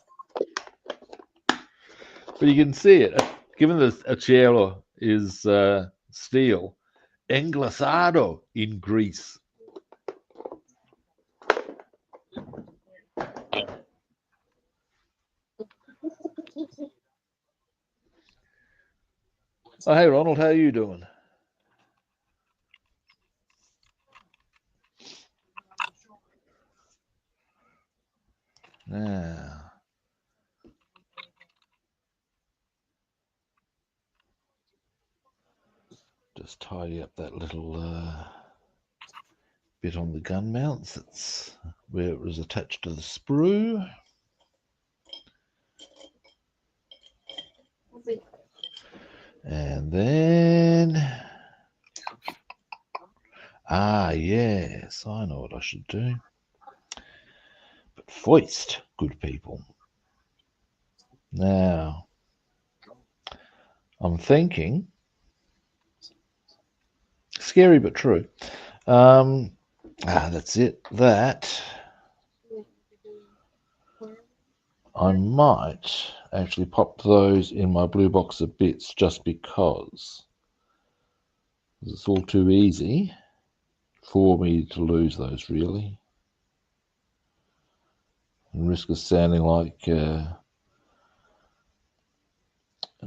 you can see it. Given that acero is steel, englasado in grease. Oh, hey, Ronald, how are you doing? Now, just tidy up that little bit on the gun mounts. That's where it was attached to the sprue. And then, yes, I know what I should do. But foist, good people. Now, I'm thinking, scary but true. That's it. That I might actually pop those in my blue box of bits just because it's all too easy for me to lose those, really. And risk of sounding like an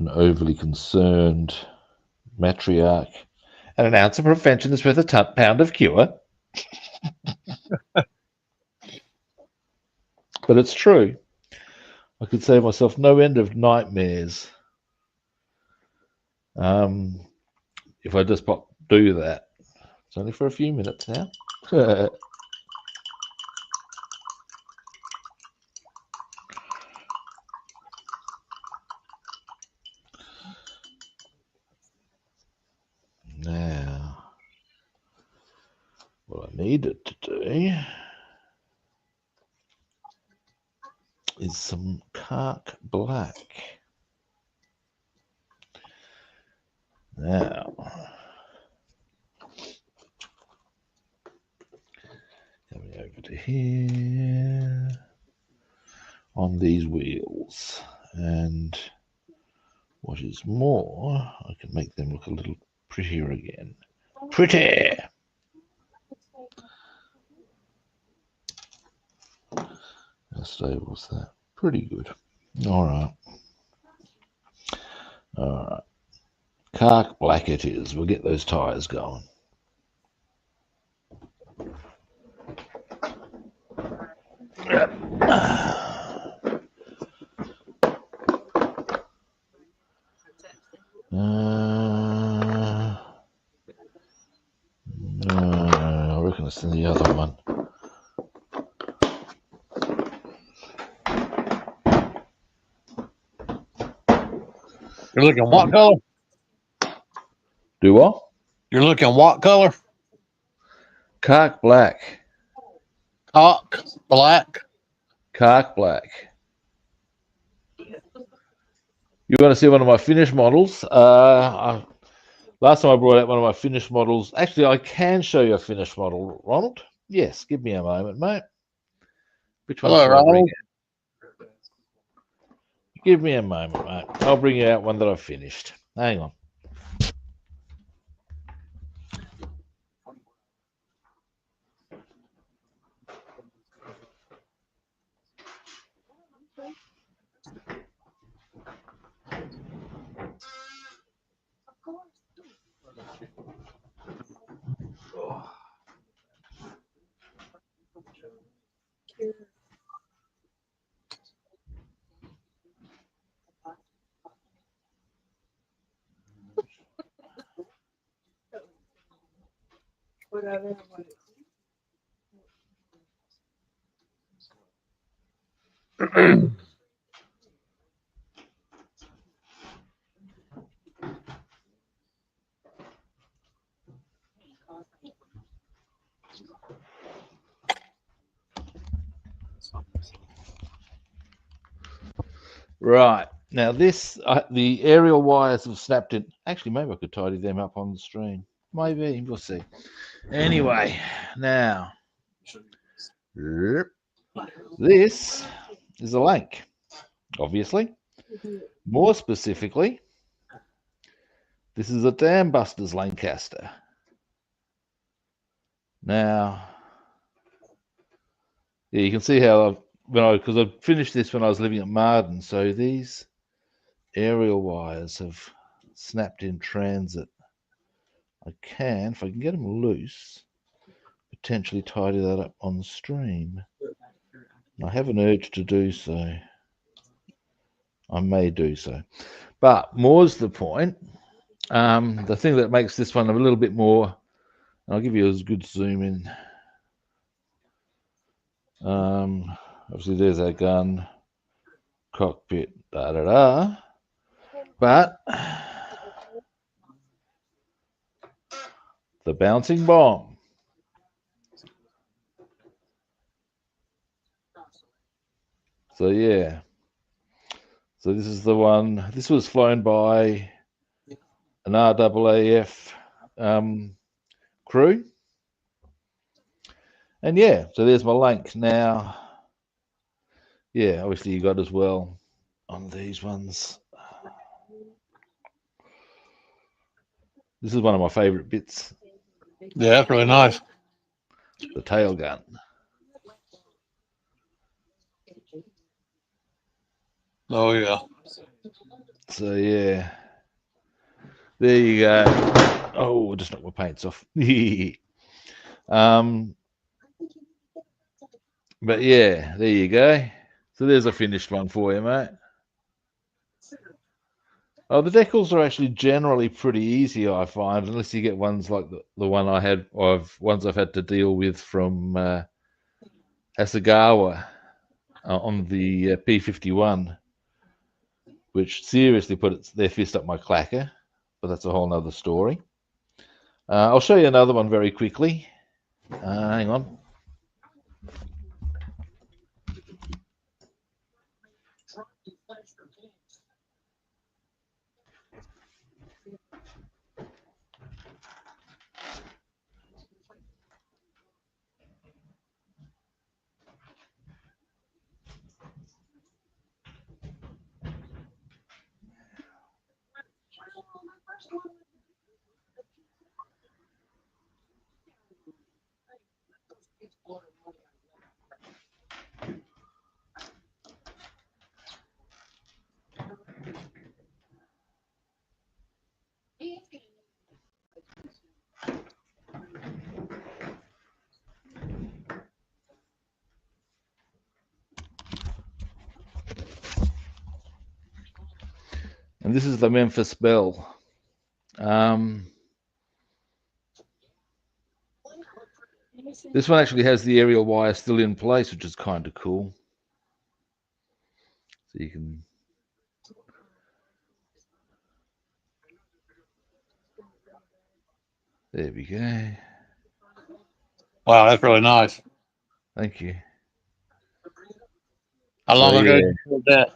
overly concerned matriarch. And an ounce of prevention is worth a pound of cure. But it's true. I could save myself no end of nightmares if I just do that. It's only for a few minutes now. Now, what I needed to do is some Kark black. Now, coming over to here on these wheels, and what is more, I can make them look a little prettier again. Pretty! How stable is that? Pretty good. All right. All right. Kark black it is. We'll get those tyres going. You're looking what color? Do what? You're looking what color? Cark black. Cock black. Cark black. You want to see one of my finished models? Last time I brought out one of my finished models. Actually, I can show you a finished model, Ronald. Yes, give me a moment, mate. Which one Hello, should I bring Ronald. out? Give me a moment, mate. I'll bring you out one that I've finished. Hang on. Right. Now this, the aerial wires have snapped in. Actually, maybe I could tidy them up on the stream. Maybe, we'll see. Anyway, now, this is a Lank, obviously. More specifically, this is a Dam Busters Lancaster. Now, yeah, you can see how because I finished this when I was living at Marden, so these aerial wires have snapped in transit. I can, if I can get them loose, potentially tidy that up on the stream. I have an urge to do so. I may do so. But more's the point. The thing that makes this one a little bit more, I'll give you a good zoom in. Obviously, there's our gun, cockpit, da-da-da. But the bouncing bomb. So, yeah. So this is the one. This was flown by an RAAF crew. And yeah, so there's my Lank. Now, yeah, obviously you got as well on these ones. This is one of my favorite bits. Yeah, that's really nice. The tail gun. Oh, yeah. So yeah, there you go. Oh, just knocked my paints off. But yeah, there you go. So there's a finished one for you, mate. Oh, the decals are actually generally pretty easy, I find, unless you get ones like the one I had, ones I've had to deal with from Hasegawa on the P-51, which seriously put their fist up my clacker, but that's a whole nother story. I'll show you another one very quickly. Hang on. And this is the Memphis Belle. This one actually has the aerial wire still in place, which is kind of cool. So you can There we go. Wow, that's really nice. Thank you. How So, long ago yeah. did you build that?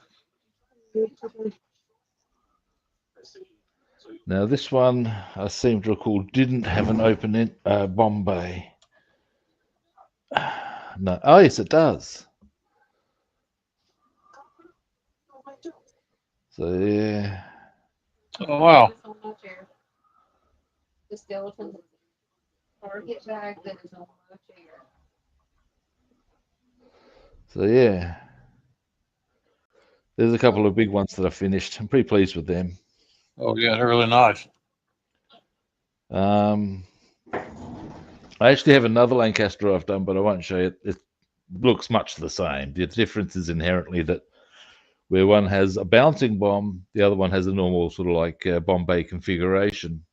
Now this one, I seem to recall, didn't have an open bomb bay. No. Oh yes, it does. So yeah. Oh, wow. The skeleton target bag that is on my chair. So yeah. There's a couple of big ones that I finished. I'm pretty pleased with them. Oh, yeah, they're really nice. I actually have another Lancaster I've done, but I won't show you. It looks much the same. The difference is inherently that where one has a bouncing bomb, the other one has a normal sort of like bomb bay configuration.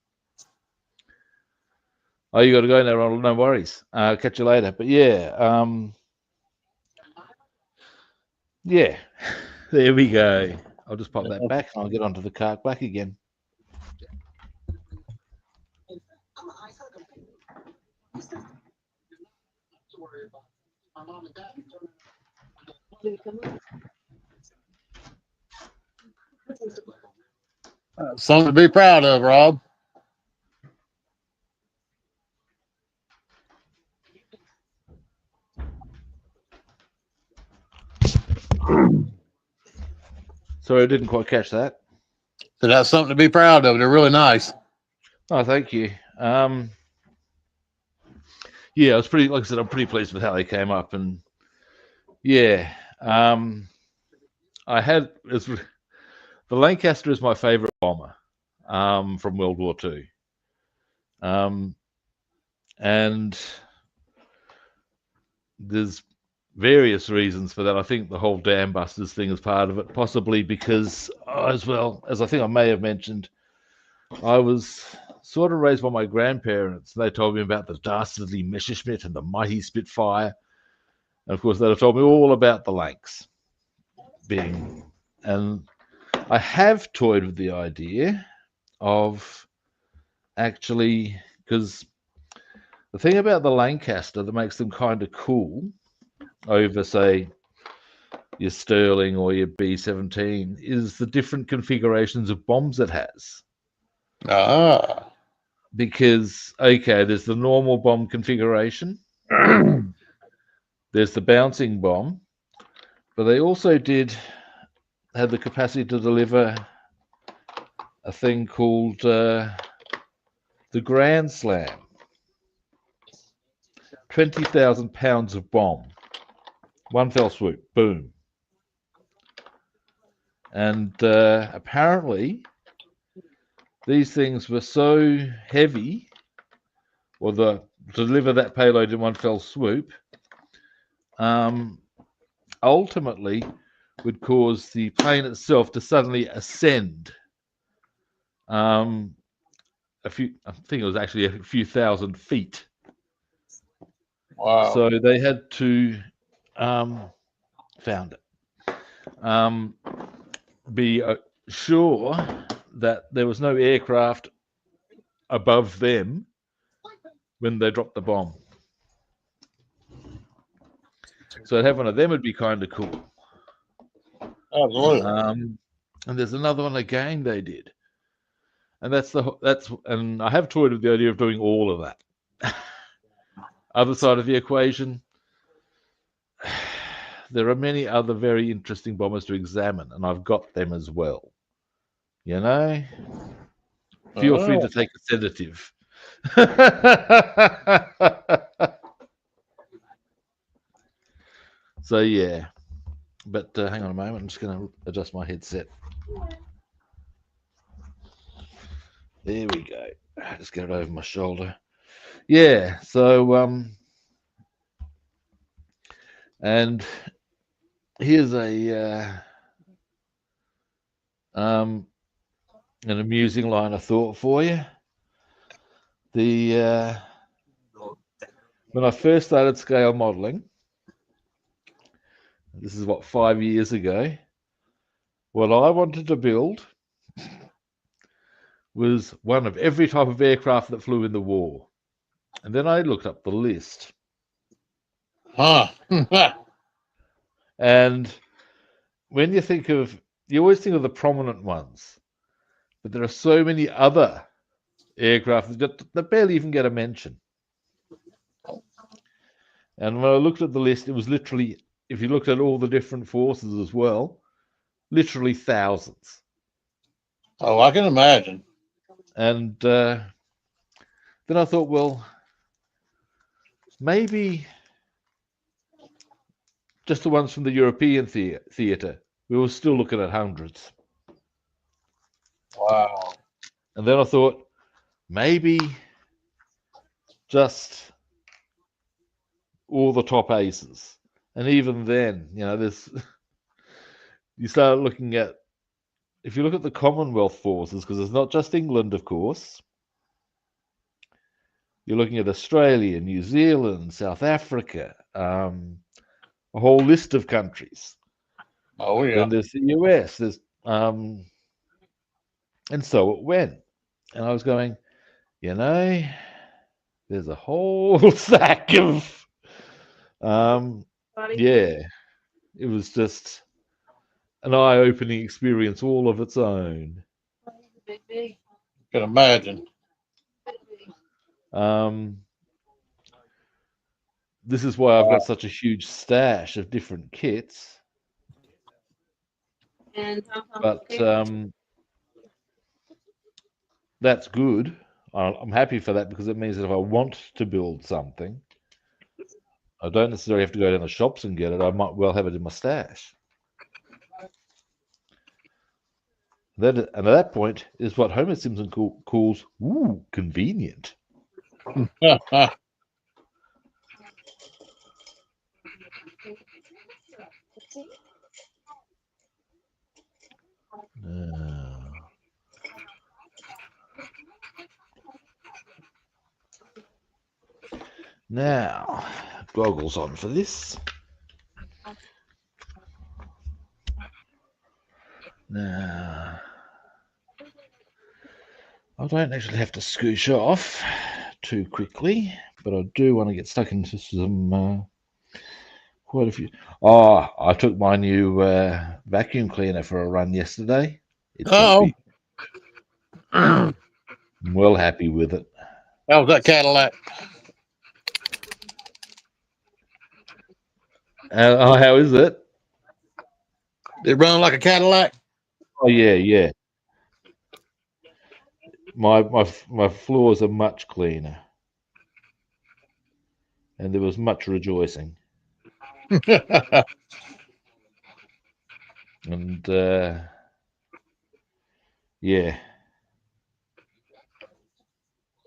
Oh, you got to go now, Ronald. No worries. Catch you later. But yeah, yeah, there we go. I'll just pop that back and I'll get onto the cart back again. Something to be proud of, Rob. Sorry, I didn't quite catch that. So that's something to be proud of. They're really nice. Oh, thank you. Yeah, I was pretty, like I said, I'm pretty pleased with how they came up, and yeah, I had the Lancaster is my favorite bomber from World War II, and there's various reasons for that. I think the whole dam busters thing is part of it, possibly because, as well as I think I may have mentioned, I was sort of raised by my grandparents. They told me about the dastardly Messerschmitt and the mighty Spitfire. And of course, they told me all about the Lanks being. And I have toyed with the idea of actually, because the thing about the Lancaster that makes them kind of cool over, say, your Sterling or your B-17 is the different configurations of bombs it has. Ah. Because, okay, there's the normal bomb configuration, there's the bouncing bomb, but they also had the capacity to deliver a thing called the Grand Slam. 20,000 pounds of bomb. One fell swoop, boom. And apparently, these things were so heavy, or to deliver that payload in one fell swoop, ultimately would cause the plane itself to suddenly ascend I think it was actually a few thousand feet. Wow. So they had to found it. Be sure that there was no aircraft above them when they dropped the bomb. So to have one of them would be kind of cool. Absolutely. And there's another one again they did, and and I have toyed with the idea of doing all of that. Other side of the equation, there are many other very interesting bombers to examine, and I've got them as well. You know, feel free to take a sedative. So yeah, but hang on a moment. I'm just going to adjust my headset. There we go. Just get it over my shoulder. Yeah. So and here's an amusing line of thought for you. When I first started scale modeling, this is what, 5 years ago, what I wanted to build was one of every type of aircraft that flew in the war. And then I looked up the list. Huh. And when you think of, you always think of the prominent ones, but there are so many other aircraft that barely even get a mention. And when I looked at the list, it was literally, if you looked at all the different forces as well, literally thousands. Oh, I can imagine. And then I thought, well, maybe just the ones from the European theatre, we were still looking at hundreds. Wow. And then I thought, maybe just all the top aces. And even then, there's you start looking at, if you look at the Commonwealth forces, because it's not just England, of course, you're looking at Australia, New Zealand, South Africa, a whole list of countries. Oh, yeah. Then there's the US, and so it went. And I was going, there's a whole stack of, yeah, it was just an eye-opening experience all of its own. Can imagine. This is why I've got such a huge stash of different kits. But that's good. I'm happy for that, because it means that if I want to build something, I don't necessarily have to go down the shops and get it. I might well have it in my stash. And at that point is what Homer Simpson calls convenient. Now, goggles on for this. Now, I don't actually have to scoosh off too quickly, but I do want to get stuck into some quite a few. Oh, I took my new vacuum cleaner for a run yesterday. I'm well happy with it. That was that Cadillac. How is it? It run like a Cadillac. Oh yeah. My floors are much cleaner, and there was much rejoicing. And yeah,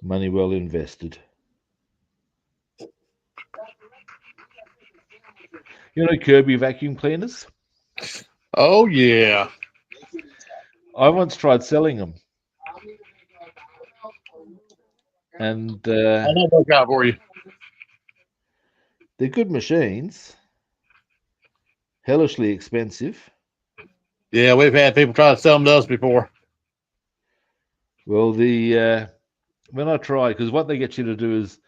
money well invested. You know Kirby vacuum cleaners? Oh, yeah. I once tried selling them. And I'll not work out for you. They're good machines. Hellishly expensive. Yeah, we've had people try to sell them to us before. Well, when I try, because what they get you to do is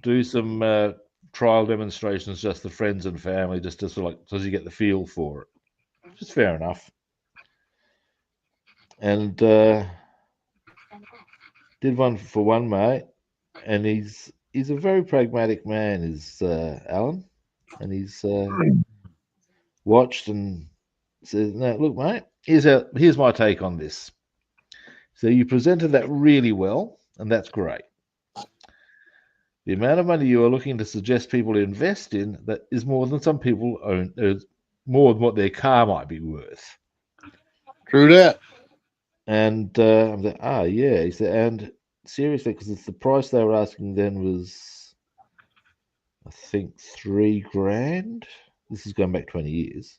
do some trial demonstrations, just the friends and family, just to sort of so you get the feel for it. Which is fair enough. And did one for one mate, and he's a very pragmatic man, is Alan, and he's watched and says, "No, look, mate, here's my take on this. So you presented that really well, and that's great. The amount of money you are looking to suggest people invest in that is more than some people own, more than what their car might be worth." True that. And I'm like, yeah. He said, and seriously, because it's the price they were asking then was, I think, $3,000. This is going back 20 years.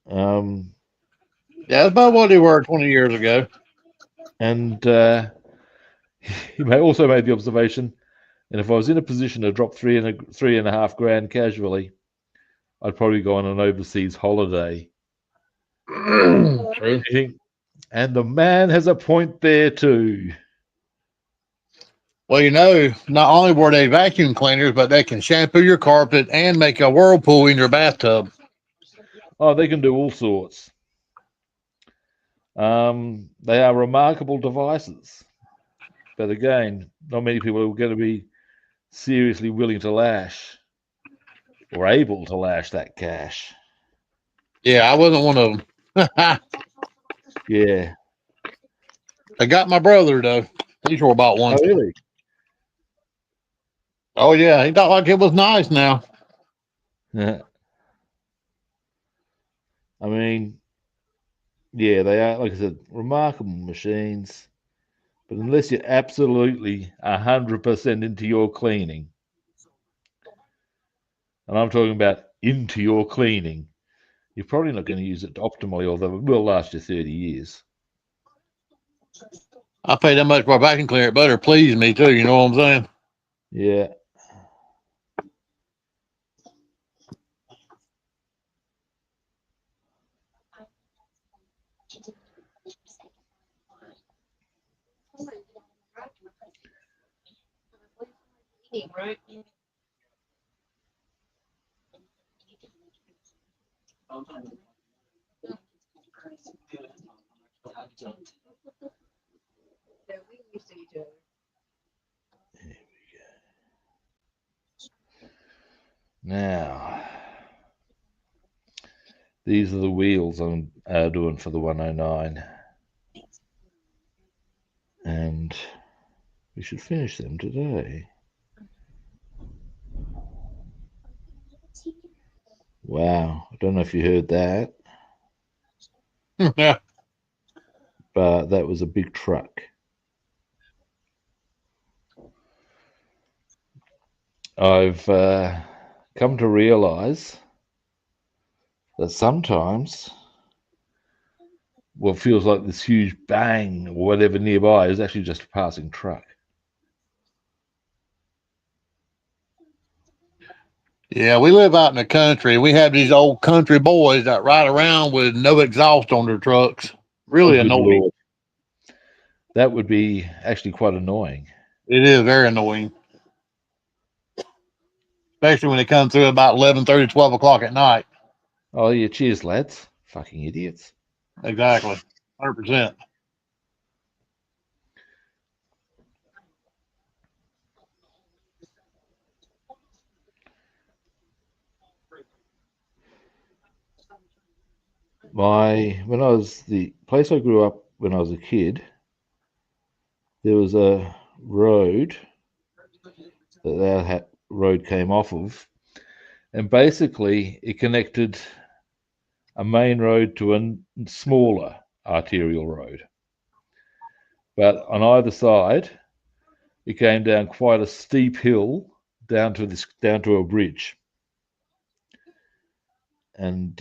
Yeah, that's about what they were 20 years ago. And he also made the observation, and if I was in a position to drop $3,500 casually, I'd probably go on an overseas holiday. True. And the man has a point there too. Well, you know, not only were they vacuum cleaners, but they can shampoo your carpet and make a whirlpool in your bathtub. Oh, they can do all sorts. They are remarkable devices. But again, not many people are going to be seriously willing to lash or able to lash that cash. Yeah, I wasn't one of them. Yeah. I got my brother, though. He sure bought one. Oh, really? Oh, yeah. He thought like it was nice now. Yeah. I mean, yeah, they are, like I said, remarkable machines. But unless you're absolutely 100% into your cleaning, and I'm talking about into your cleaning, you're probably not going to use it optimally, although it will last you 30 years. I pay that much for a vacuum cleaner. It better please me, too. You know what I'm saying? Yeah. Right? Yeah, we used to each other. Now, these are the wheels I'm doing for the 109. And we should finish them today. Wow. I don't know if you heard that, Yeah. but that was a big truck. I've come to realize that sometimes what feels like this huge bang or whatever nearby is actually just a passing truck. Yeah, we live out in the country. We have these old country boys that ride around with no exhaust on their trucks. Really Oh, good annoying. Lord. That would be actually quite annoying. It is very annoying. Especially when they come through about 11:30, 12 o'clock at night. Oh, yeah, cheers, lads. Fucking idiots. Exactly. 100%. When I was the place I grew up when I was a kid, there was a road that road came off of, and basically it connected a main road to a smaller arterial road. But on either side, it came down quite a steep hill down to a bridge, and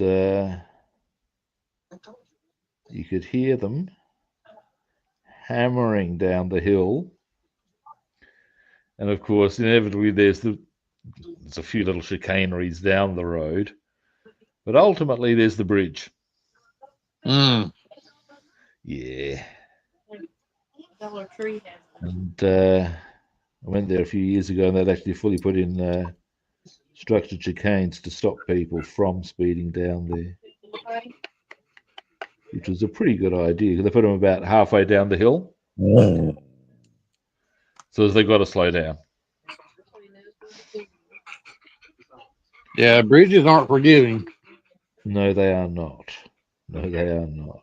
you could hear them hammering down the hill. And of course, inevitably, there's a few little chicaneries down the road, but ultimately, there's the bridge. Mm. Yeah. Dollar Tree has them. And I went there a few years ago, and they'd actually fully put in structured chicanes to stop people from speeding down there, which was a pretty good idea. They put them about halfway down the hill, so they've got to slow down. Yeah, bridges aren't forgiving. No, they are not. No, they are not.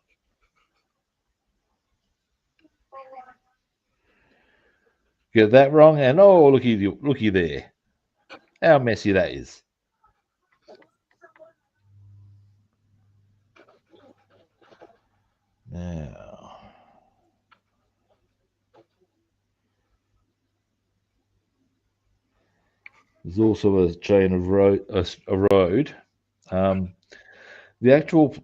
Get that wrong, and oh, looky there, how messy that is. Now, there's also a chain of road, a road. The actual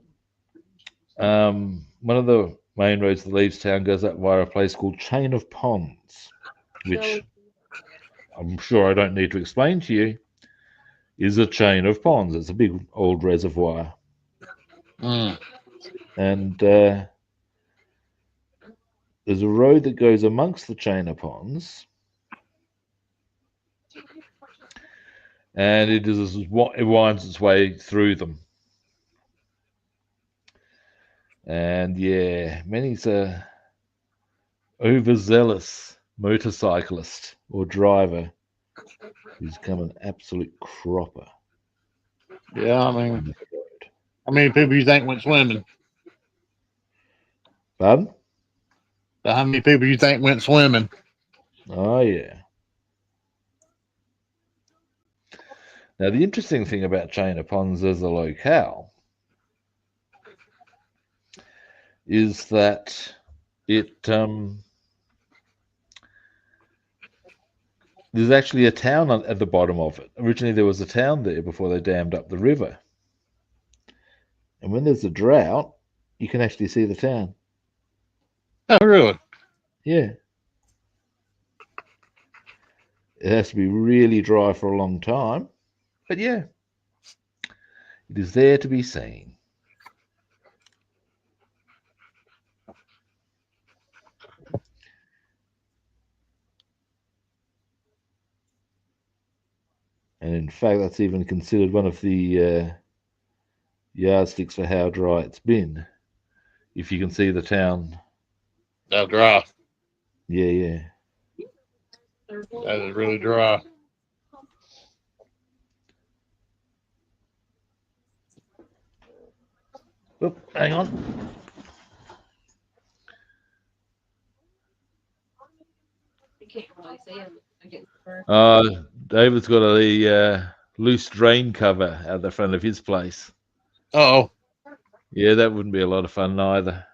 one of the main roads that leaves town goes up via a place called Chain of Ponds, which I'm sure I don't need to explain to you, is a chain of ponds. It's a big old reservoir. Mm. And there's a road that goes amongst the chain of ponds, and it winds its way through them. And yeah, many's a overzealous motorcyclist or driver who's become an absolute cropper. Yeah, I mean, how many people you think went swimming? Pardon? How many people you think went swimming? Oh yeah. Now the interesting thing about Chain of Ponds as a locale is that it there's actually a town at the bottom of it. Originally there was a town there before they dammed up the river. And when there's a drought, you can actually see the town. Oh, really? Yeah. It has to be really dry for a long time. But yeah, it is there to be seen. And in fact, that's even considered one of the yardsticks for how dry it's been. If you can see the town. That's dry. Yeah, yeah. That is really dry. Oop, hang on. You can't really see them against the fur. David's got a loose drain cover out the front of his place. Oh, Yeah, that wouldn't be a lot of fun either.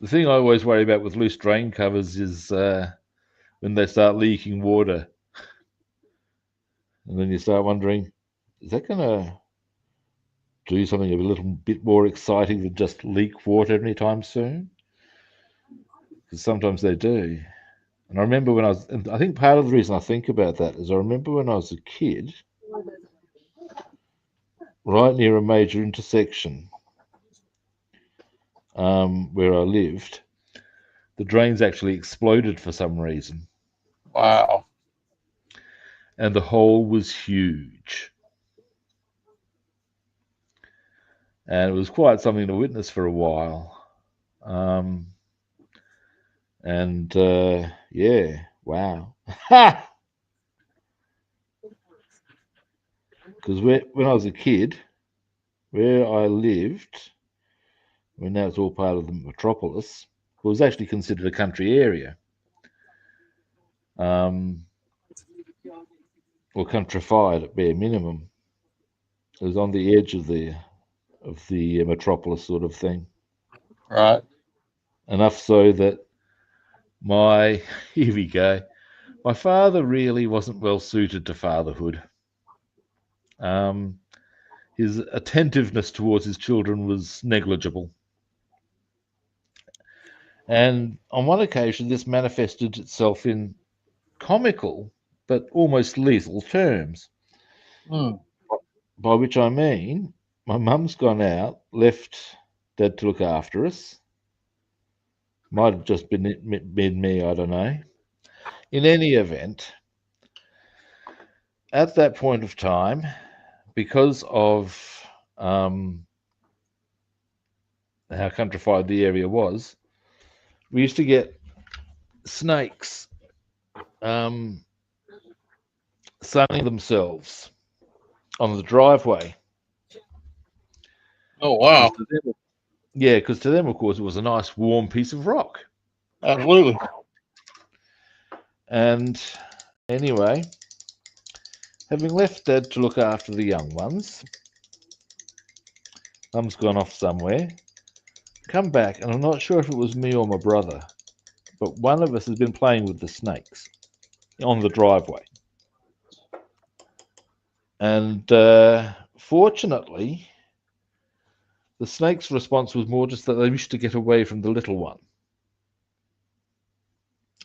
The thing I always worry about with loose drain covers is when they start leaking water. And then you start wondering, is that going to do something a little bit more exciting than just leak water anytime soon? Because sometimes they do. And I remember when I think part of the reason I think about that is I remember when I was a kid, right near a major intersection where I lived, the drains actually exploded for some reason. wow. And the hole was huge. And it was quite something to witness for a while. Yeah, wow. Ha! Because when I was a kid, where I lived, when now it's all part of the metropolis, it was actually considered a country area. Or countrified at bare minimum. It was on the edge of the metropolis sort of thing. Right. Enough so that here we go. My father really wasn't well suited to fatherhood. His attentiveness towards his children was negligible. And on one occasion, this manifested itself in comical but almost lethal terms. Hmm. By which I mean, my mum's gone out, left Dad to look after us. Might have just been me, I don't know. In any event, at that point of time, because of how countrified the area was, we used to get snakes sunning themselves on the driveway. Oh, wow. Because to them, of course, it was a nice warm piece of rock. Absolutely. And anyway, having left Dad to look after the young ones, Mum's gone off somewhere, come back, and I'm not sure if it was me or my brother, but one of us has been playing with the snakes on the driveway. And fortunately, the snake's response was more just that they wished to get away from the little one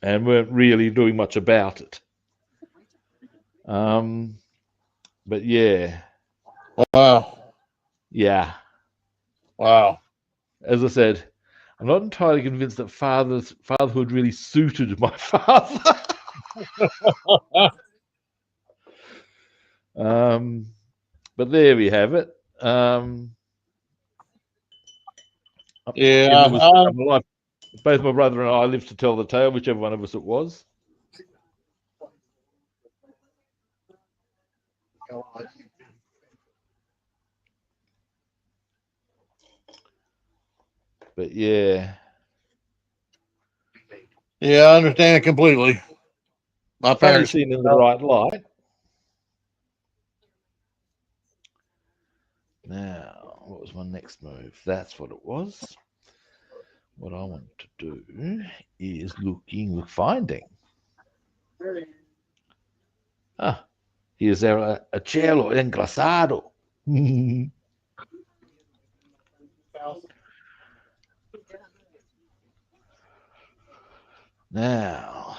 and weren't really doing much about it. But yeah, Wow. Yeah. Wow. As I said, I'm not entirely convinced that fatherhood really suited my father. But there we have it. Yeah. And there was both my brother and I lived to tell the tale, whichever one of us it was. But yeah. Yeah, I understand it completely. My Funny parents. seen in the right light. Now, what was my next move? That's what it was. What I want to do is finding. Ah, here's our cielo engrasado. Now,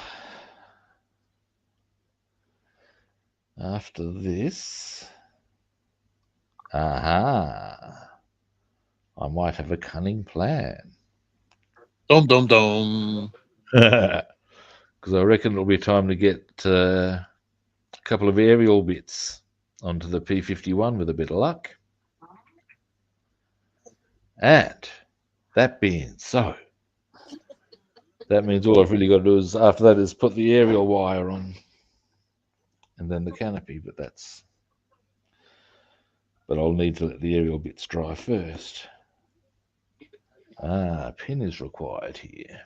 after this, aha, I might have a cunning plan. Dum dum dum. Because I reckon it'll be time to get a couple of aerial bits onto the P-51 with a bit of luck. And that being so, that means all I've really got to do is after that is put the aerial wire on and then the canopy, but I'll need to let the aerial bits dry first. A pin is required here.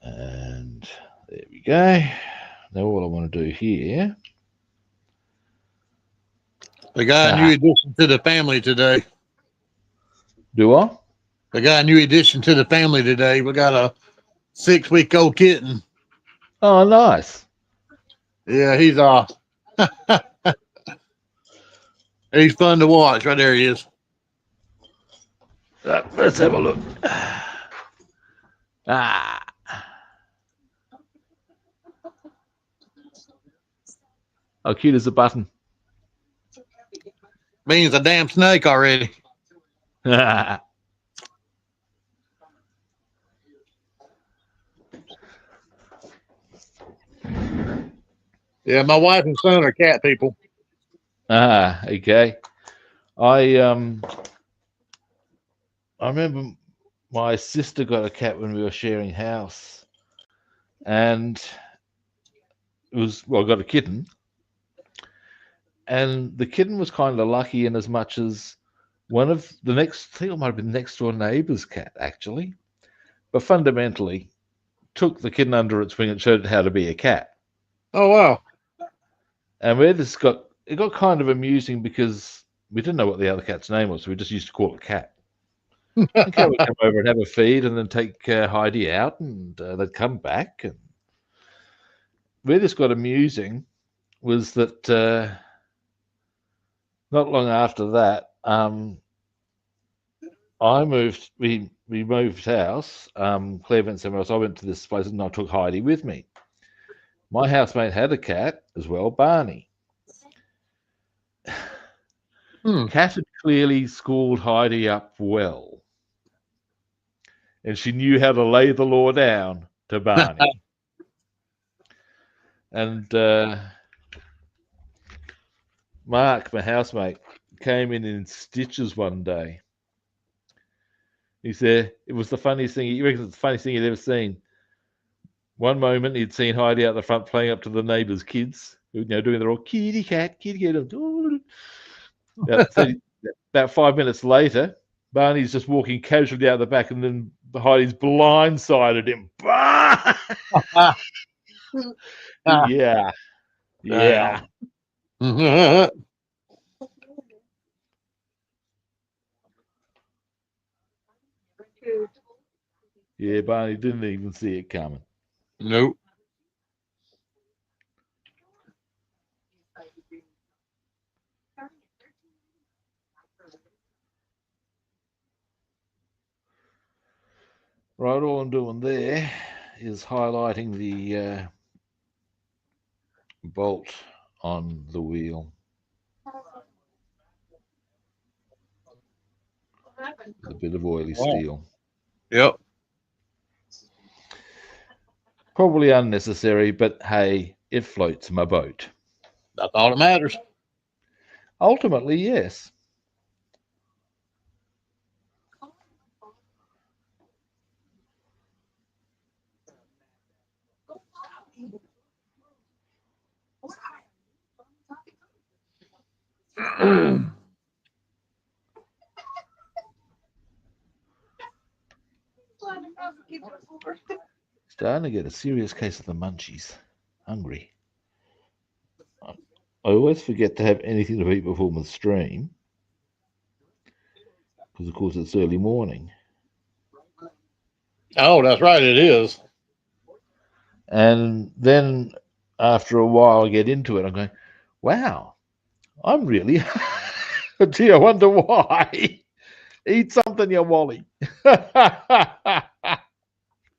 And there we go. Now what I want to do here. We got a new addition to the family today. Do I? We got a new addition to the family today. We got a 6-week-old kitten. Oh, nice. Yeah, he's he's fun to watch. Right there he is. Let's have a look. Ah. How cute is the button? Means a damn snake already. Yeah, Yeah, my wife and son are cat people. okay. I remember my sister got a cat when we were sharing house, and got a kitten, and the kitten was kind of lucky in as much as one of the next, I think it might have been next door neighbor's cat actually, but fundamentally took the kitten under its wing and showed it how to be a cat. Oh wow. And where this got kind of amusing because we didn't know what the other cat's name was, so we just used to call it Cat. The cat would come over and have a feed, and then take Heidi out, and they'd come back. And where this got amusing was that not long after that, I moved. We moved house. Claire went somewhere else. I went to this place, and I took Heidi with me. My housemate had a cat as well, Barney. Cat had clearly schooled Heidi up well, and she knew how to lay the law down to Barney. And Mark, my housemate, came in stitches one day. He said it was the funniest thing. He reckons it's the funniest thing he'd ever seen. One moment he'd seen Heidi out the front playing up to the neighbours' kids, doing their old kitty cat. About 5 minutes later, Barney's just walking casually out the back, and then Heidi's blindsided him. Yeah. Yeah, Barney didn't even see it coming. Nope. Right, all I'm doing there is highlighting the bolt on the wheel. With a bit of oily steel. Yep. Probably unnecessary, but hey, it floats my boat. That's all that matters. Ultimately, yes. Starting to get a serious case of the munchies. Hungry. I always forget to have anything to eat before my stream. Because, of course, it's early morning. Oh, that's right. It is. And then after a while, I get into it. I'm going, wow, I'm really. Gee, I wonder why. Eat something, you Wally.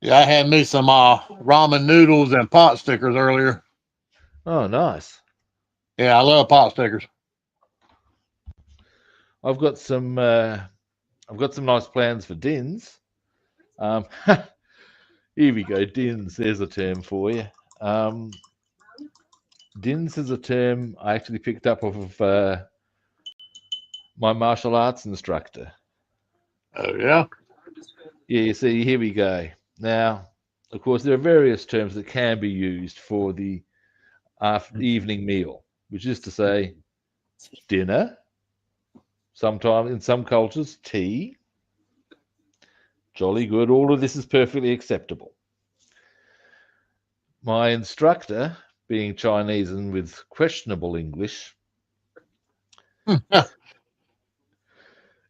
Yeah, I had me some ramen noodles and pot stickers earlier. Oh, nice. Yeah, I love pot stickers. I've got some nice plans for dins. Here we go, dins. There's a term for you. Dins is a term I actually picked up off of my martial arts instructor. Oh yeah. Yeah, you see, here we go. Now, of course, there are various terms that can be used for the evening meal, which is to say, dinner. Sometimes in some cultures, tea. Jolly good. All of this is perfectly acceptable. My instructor, being Chinese and with questionable English,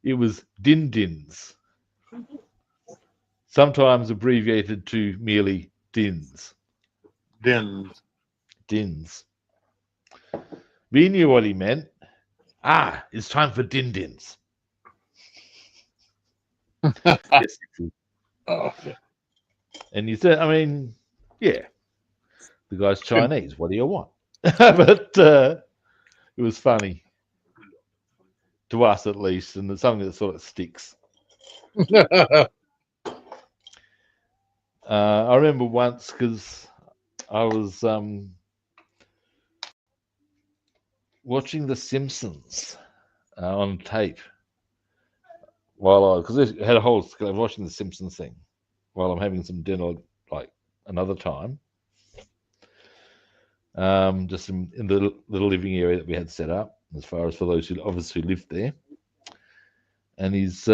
it was din dins, sometimes abbreviated to merely dins. Dins. Dins. We knew what he meant. Ah, it's time for din dins. Yes, Oh, and you said, I mean, yeah, the guy's Chinese. What do you want? But it was funny to us, at least, and it's something that sort of sticks. I remember once because I was watching The Simpsons on tape because I had a whole I was watching The Simpsons thing while I'm having some dinner, like another time. Just in the little living area that we had set up, as far as for those who obviously lived there. And he's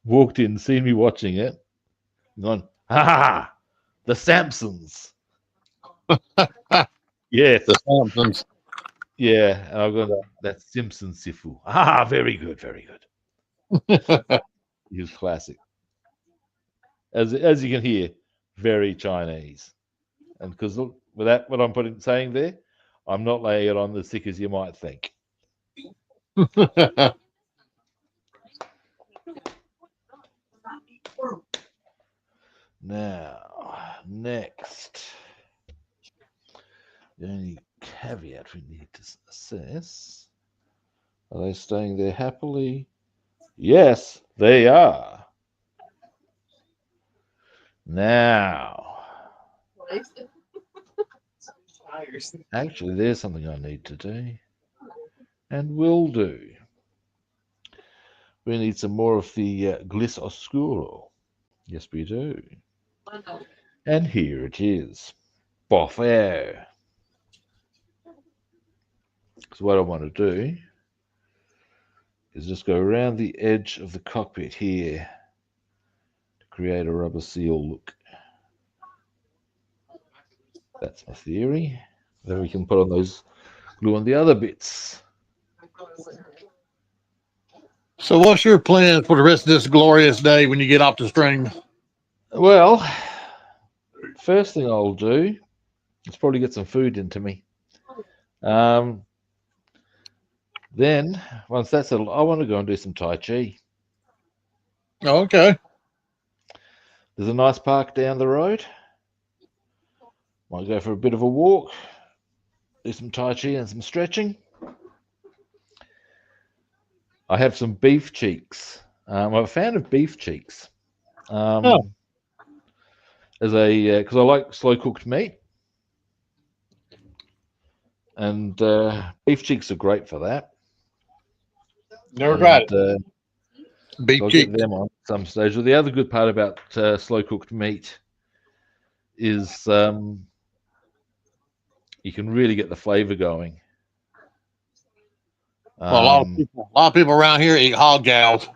walked in, seen me watching it, gone, ha, the Simpsons. Yes. The Simpsons. Yeah, and I've gone, that's Simpson Sifu. Ah, very good, very good. He was classic. As you can hear, very Chinese. And because with that, what I'm saying there, I'm not laying it on as thick as you might think. Now, next, the only caveat we need to assess: are they staying there happily? Yes, they are. Now, actually, there's something I need to do, and will do. We need some more of the Gliss Oscuro. Yes, we do. And here it is. Boffo. So what I want to do is just go around the edge of the cockpit here to create a rubber seal look. That's my theory. Then we can put on those glue on the other bits. So, what's your plan for the rest of this glorious day when you get off the stream? Well, first thing I'll do is probably get some food into me. Then, once that's settled, I want to go and do some Tai Chi. Okay. There's a nice park down the road. Might go for a bit of a walk, do some Tai Chi and some stretching. I have some beef cheeks. I'm a fan of beef cheeks. Oh. Because I like slow cooked meat, and beef cheeks are great for that. Never tried it. Beef So I'll cheeks. get them on some stage. Well, the other good part about slow cooked meat is you can really get the flavor going. Well, a lot of people around here eat hog jows.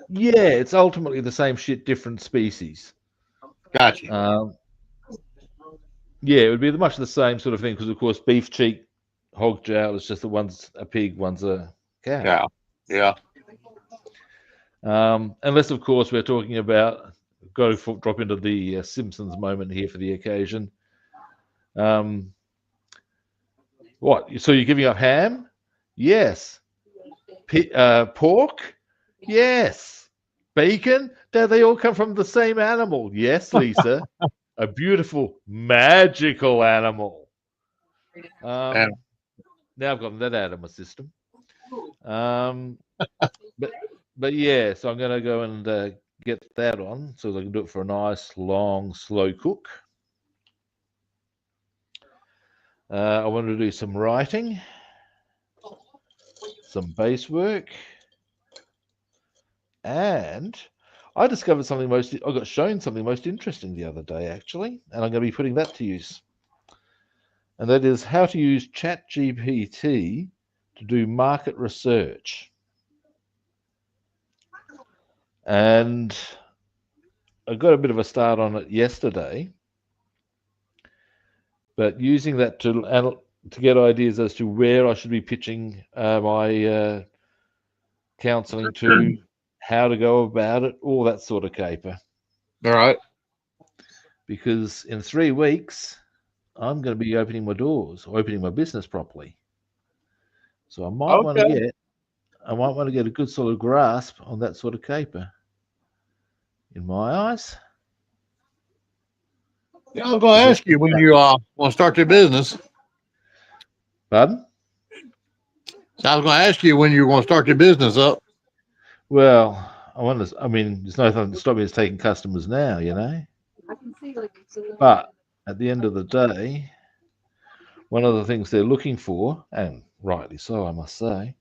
Yeah, it's ultimately the same shit, different species. Gotcha. Yeah, it would be much the same sort of thing because, of course, beef cheek, hog jowl is just that one's a pig, one's a cow. Yeah. Unless, of course, we're talking about, got to drop into the Simpsons moment here for the occasion. What? So you're giving up ham? Yes. Pork? Yes. Bacon? Do they all come from the same animal? Yes, Lisa. A beautiful, magical animal. Now I've got that out of my system. But yeah, so I'm going to go and get that on so I can do it for a nice, long, slow cook. I want to do some writing, some base work, and I discovered something I got shown something most interesting the other day, actually, and I'm going to be putting that to use. And that is how to use ChatGPT to do market research. And I got a bit of a start on it yesterday, but using that to get ideas as to where I should be pitching my counseling to, how to go about it, all that sort of caper. All right. Because in 3 weeks, I'm going to be opening my doors, opening my business properly. So I might want to get a good sort of grasp on that sort of caper. In my eyes. Yeah, I was going to ask you when you want to start your business. Pardon? So I was going to ask you when you want to start your business up. Well, there's nothing to stop me as taking customers now, you know. But at the end of the day, one of the things they're looking for, and rightly so, I must say,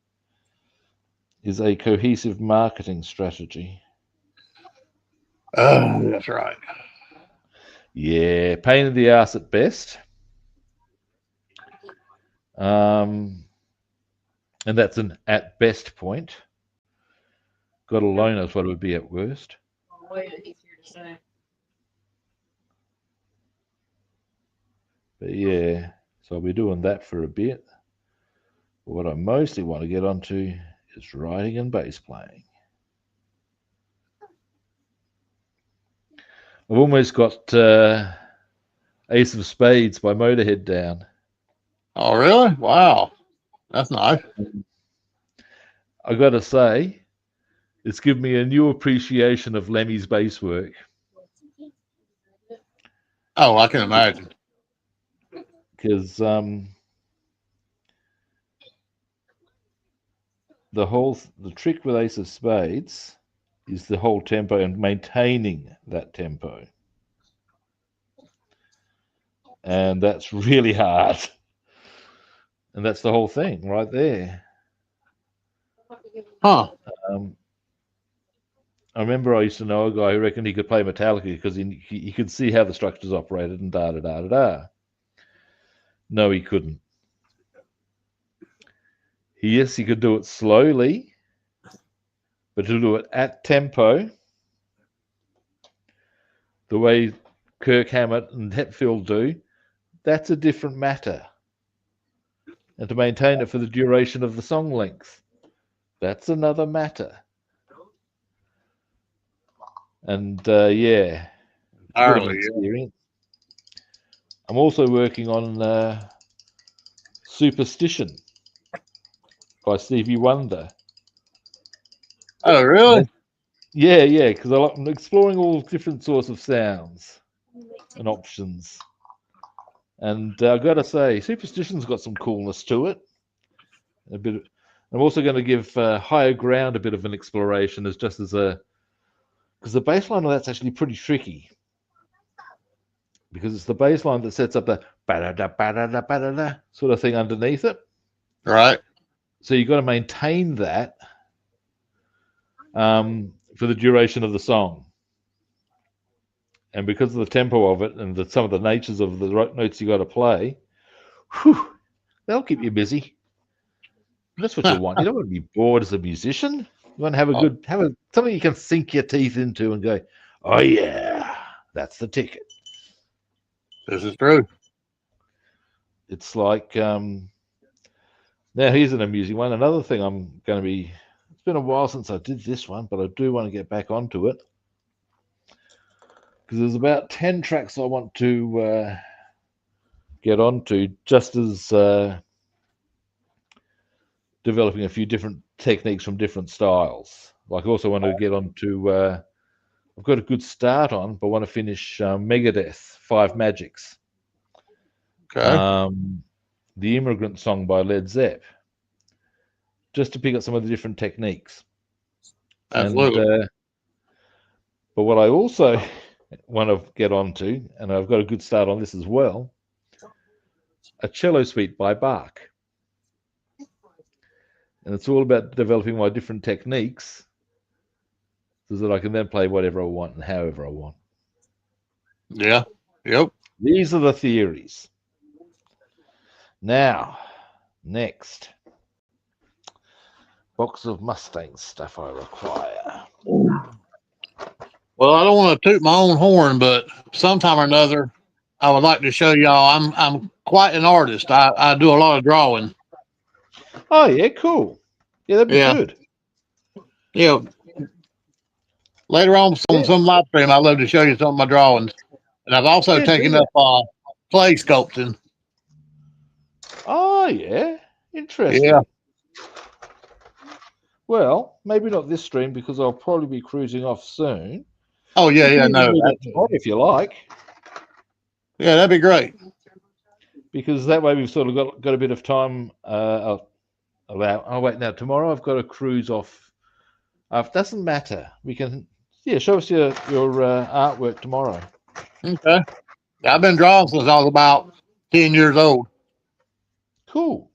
is a cohesive marketing strategy. That's right. Yeah, pain in the ass at best. And that's an at best point. God alone knows what it would be at worst. Way easier to say. But yeah, so I'll be doing that for a bit. But what I mostly want to get onto is writing and bass playing. I've almost got Ace of Spades by Motorhead down. Oh, really? Wow. That's nice. I got to say, it's given me a new appreciation of Lemmy's bass work. Oh, I can imagine. Because the trick with Ace of Spades is the whole tempo and maintaining that tempo. And that's really hard. And that's the whole thing right there. Huh. I remember I used to know a guy who reckoned he could play Metallica because he could see how the structures operated and da-da-da-da-da. No, he couldn't. Yes, he could do it slowly, but to do it at tempo, the way Kirk Hammett and Hetfield do, that's a different matter. And to maintain it for the duration of the song length, that's another matter. And yeah, experience. I'm also working on Superstition by Stevie Wonder. Oh, really? Yeah, because I'm exploring all different sorts of sounds and options. And I've got to say, Superstition's got some coolness to it. A bit. I'm also going to give Higher Ground a bit of an exploration as just as a because the bass line of that's actually pretty tricky because it's the bass line that sets up the ba-da-da, ba-da-da, ba-da-da sort of thing underneath it. Right. So you've got to maintain that for the duration of the song. And because of the tempo of it and some of the natures of the notes you got to play, whew, they'll keep you busy. That's what you want. You don't want to be bored as a musician. You want to have a good, something you can sink your teeth into and go, oh yeah, that's the ticket. This is true. It's like now here's an amusing one. Another thing I'm going to be. It's been a while since I did this one, but I do want to get back onto it because there's about 10 tracks I want to get onto, just as developing a few different techniques from different styles. Like I also want to get onto. I've got a good start on, but want to finish Megadeth, Five Magics. Okay. The Immigrant Song by Led Zepp, just to pick up some of the different techniques. Absolutely. And, but what I also want to get onto, and I've got a good start on this as well, a cello suite by Bach. And it's all about developing my different techniques so that I can then play whatever I want and however I want. Yeah. Yep. These are the theories. Now, next. Box of Mustang stuff I require. Well, I don't want to toot my own horn, but sometime or another, I would like to show y'all I'm quite an artist. I do a lot of drawing. Oh yeah, cool. Yeah, that'd be good. Yeah. Later on Yeah. some live stream, I'd love to show you some of my drawings. And I've also taken up clay sculpting. Oh yeah, interesting. Yeah. Well, maybe not this stream because I'll probably be cruising off soon. Oh yeah, You yeah, can no. meet up tomorrow if you like. Yeah, that'd be great. Because that way we've sort of got a bit of time. Oh wait, now tomorrow I've got a cruise off. It doesn't matter. We can show us your artwork tomorrow. Okay. I've been drawing since I was about 10 years old. Cool.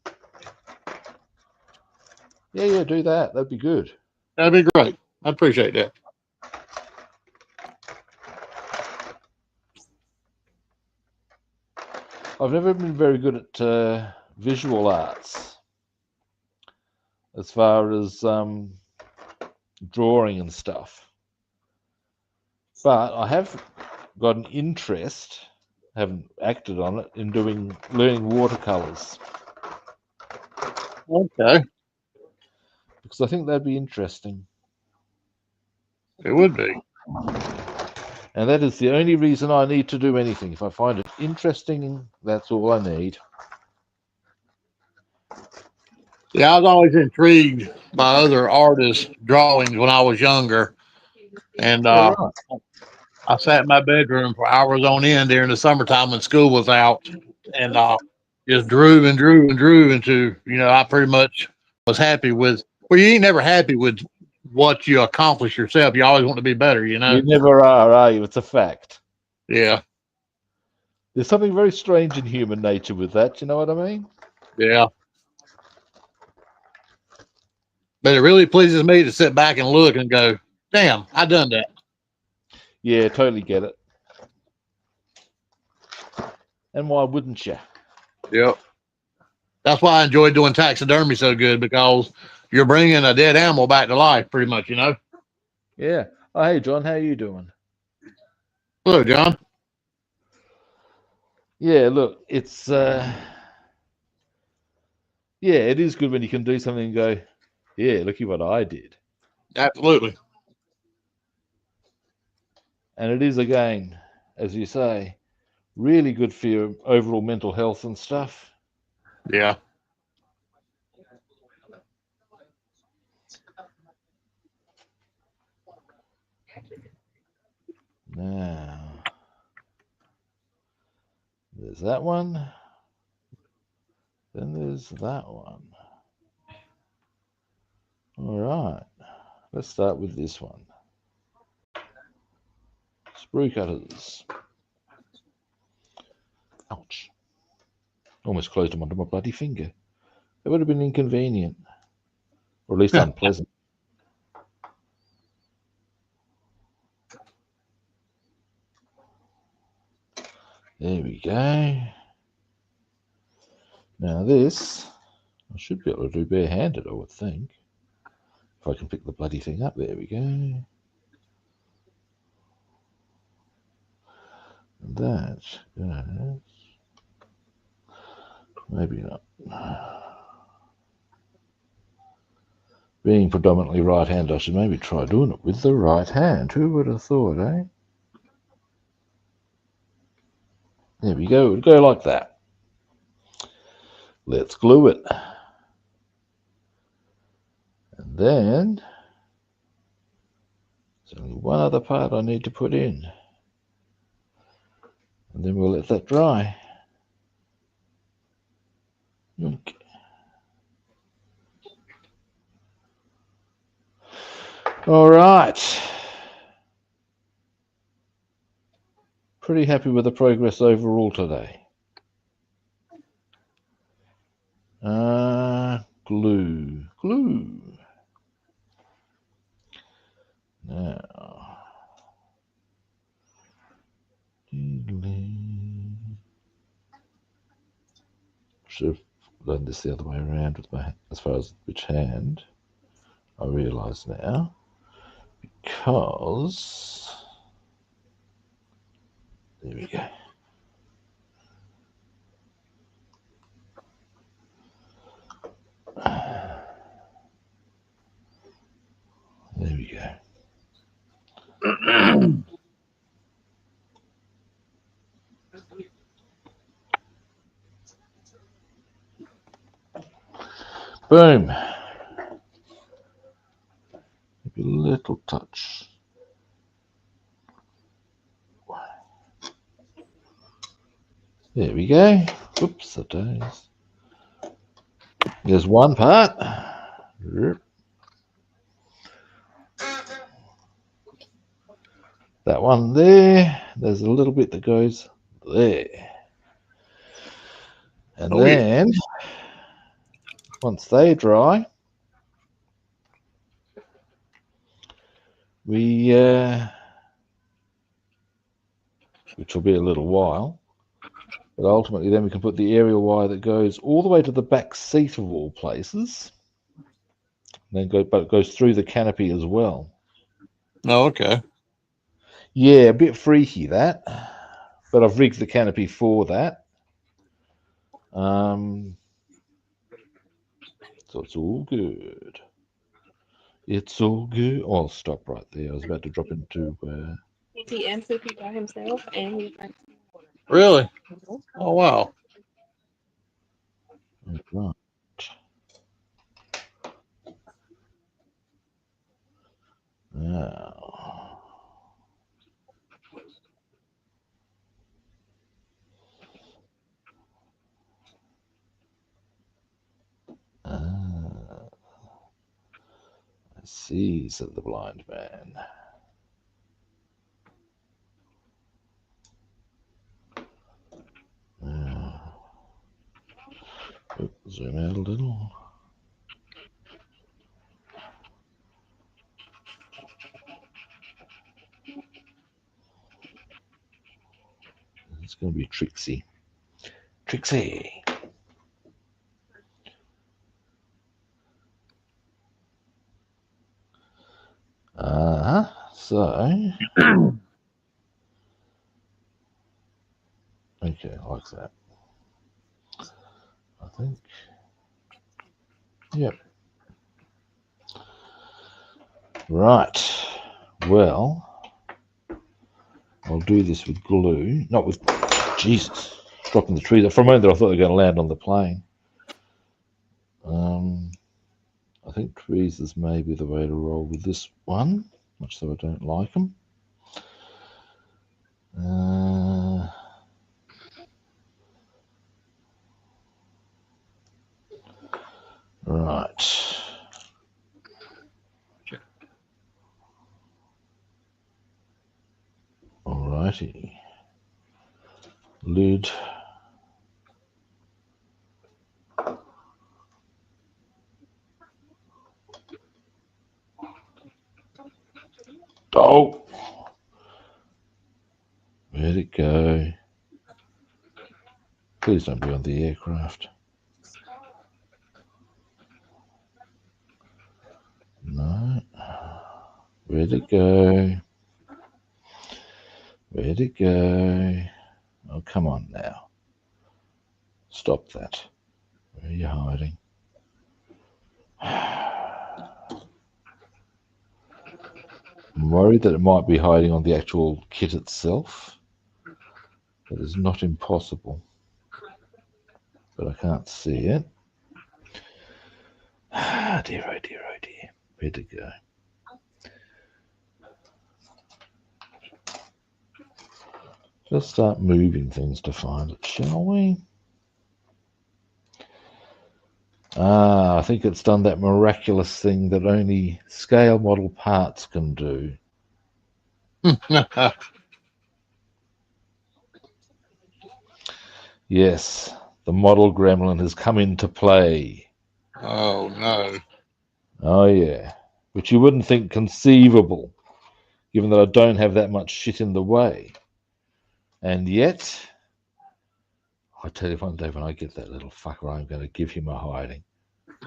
Yeah, do that. That'd be good. That'd be great. I appreciate that. I've never been very good at visual arts as far as drawing and stuff. But I have got an interest, haven't acted on it, in learning watercolors. Okay. Because I think that'd be interesting. It would be. And that is the only reason I need to do anything. If I find it interesting, that's all I need. Yeah, I was always intrigued by other artists' drawings when I was younger. And I sat in my bedroom for hours on end during the summertime when school was out and just drew and drew and drew into, I pretty much was happy with, well, you ain't never happy with what you accomplish yourself. You always want to be better, You never are you? It's a fact. Yeah. There's something very strange in human nature with that. You know what I mean? Yeah. But it really pleases me to sit back and look and go, damn, I done that. Yeah, totally get it. And why wouldn't you? Yep. That's why I enjoy doing taxidermy so good, because you're bringing a dead animal back to life pretty much, Yeah. Oh, hey, John, how you doing? Hello, John. Yeah, look, it's it is good when you can do something and go, yeah, look at what I did. Absolutely. And it is, again, as you say, really good for your overall mental health and stuff. Yeah. Now, there's that one. Then there's that one. All right, let's start with this one. Sprue cutters. Ouch. Almost closed them onto my bloody finger. It would have been inconvenient, or at least unpleasant. There we go. Now this, I should be able to do bare-handed, I would think. If I can pick the bloody thing up, there we go. And that goes, maybe not. Being predominantly right-handed, I should maybe try doing it with the right hand. Who would have thought, eh? There we go. It would go like that. Let's glue it. And then there's only one other part I need to put in. And then we'll let that dry. Yoink. All right. Pretty happy with the progress overall today. Glue. Now. Should have done this the other way around with my, as far as which hand. I realise now. Because there we go. There we go. Boom. Maybe a little touch. There we go. Oops, that is. There's one part. That one there. There's a little bit that goes there. And then, once they dry, we, which will be a little while, but ultimately then we can put the aerial wire that goes all the way to the back seat of all places. And then but it goes through the canopy as well. Oh, okay. Yeah, a bit freaky that, but I've rigged the canopy for that. So it's all good. It's all good. Oh, I'll stop right there. I was about to drop into. He answered by himself, and he drank some water. Really? Oh, wow. Right. Now. I see, said the blind man. Zoom out a little. It's going to be Trixie. Trixie. So. Okay, like that. I think. Yep. Right. Well, I'll do this with glue. Not with. Jesus. Dropping the trees. For a moment there, I thought they were going to land on the plane. I think tweezers may be the way to roll with this one, much though I don't like them. righty. Lid. Oh, where'd it go? Please don't be on the aircraft. No. Where'd it go? Where'd it go? Oh, come on now. Stop that. Where are you hiding? I'm worried that it might be hiding on the actual kit itself. That is not impossible. But I can't see it. Ah, dear, oh dear, oh dear. Where'd it go? Let's start moving things to find it, shall we? Ah, I think it's done that miraculous thing that only scale model parts can do. Yes, the model gremlin has come into play. Oh, no. Oh, yeah. Which you wouldn't think conceivable, given that I don't have that much shit in the way. And yet, I tell you one day when I get that little fucker, I'm going to give him a hiding.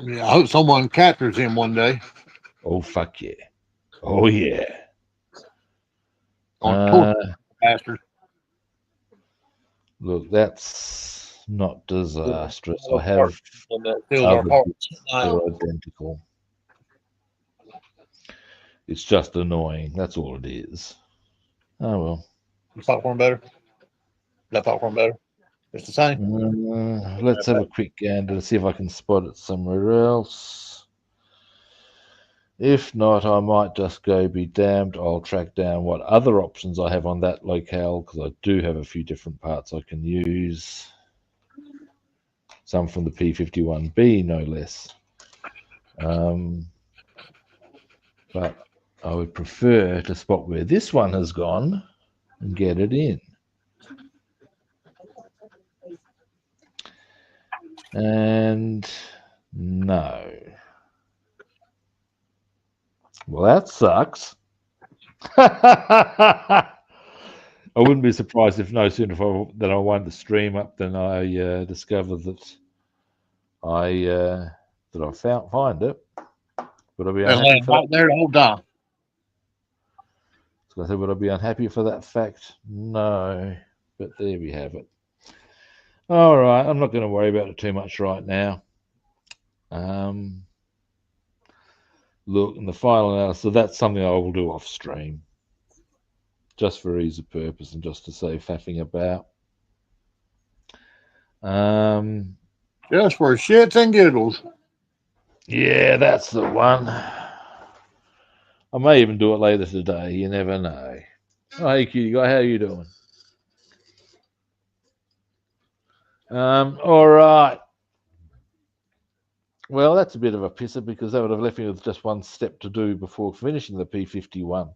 Yeah, I hope someone captures him one day. Oh, fuck yeah. Oh, yeah. On bastard. Look, that's not disastrous. I have That fills our other hearts. bits that are identical. It's just annoying. That's all it is. Oh, well. Is popcorn better? Is that popcorn better? It's the same. Let's have a quick gander to see if I can spot it somewhere else. If not, I might just go be damned. I'll track down what other options I have on that locale, because I do have a few different parts I can use. Some from the P-51B, no less. But I would prefer to spot where this one has gone and get it in. And no. Well, that sucks. I wouldn't be surprised if no sooner than I wind the stream up than I discover that I find it. Would I be unhappy for right there the whole time. that? So would I be unhappy for that fact? No. But there we have it. All right, I'm not going to worry about it too much right now. Look, in the final analysis, so that's something I will do off stream, just for ease of purpose and just to save faffing about. Just for shits and giggles. Yeah, that's the one. I may even do it later today. You never know. Oh, hey, cutie guy, how are you doing? All right. Well, that's a bit of a pisser because that would have left me with just one step to do before finishing the P-51.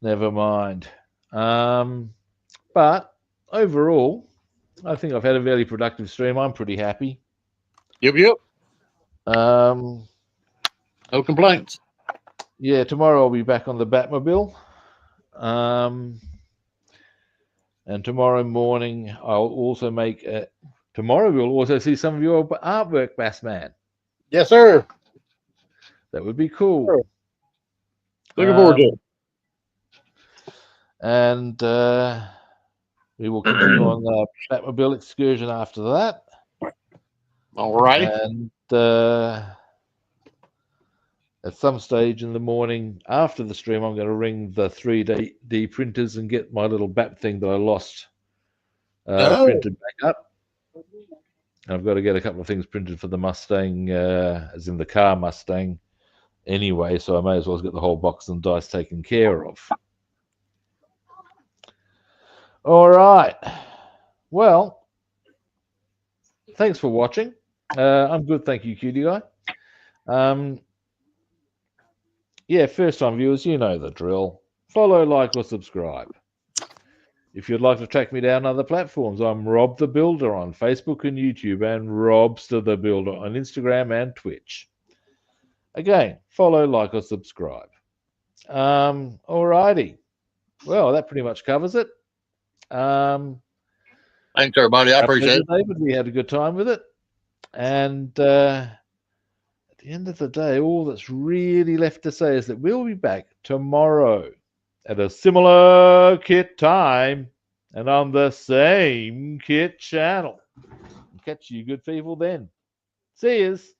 Never mind. But overall, I think I've had a very productive stream. I'm pretty happy. Yep. No complaints. Yeah, tomorrow I'll be back on the Batmobile. And tomorrow morning I'll also make a... Tomorrow we'll also see some of your artwork, Bassman. Yes, sir. That would be cool. Sure. Looking forward to it. And we will continue on the Batmobile excursion after that. All right. And at some stage in the morning after the stream, I'm going to ring the 3D printers and get my little Bat thing that I lost printed back up. And I've got to get a couple of things printed for the Mustang, as in the car Mustang anyway, so I may as well get the whole box and dice taken care of. All right. Well, thanks for watching. I'm good, thank you, cutie guy. Yeah, first-time viewers, you know the drill. Follow, like, or subscribe. If you'd like to track me down on other platforms, I'm Rob the Builder on Facebook and YouTube, and Robster the Builder on Instagram and Twitch. Again, follow, like, or subscribe. Alrighty. Well, that pretty much covers it. Thanks, everybody. I appreciate it. David, we had a good time with it. And at the end of the day, all that's really left to say is that we'll be back tomorrow at a similar kit time and on the same kit channel. Catch you good people then. See yous.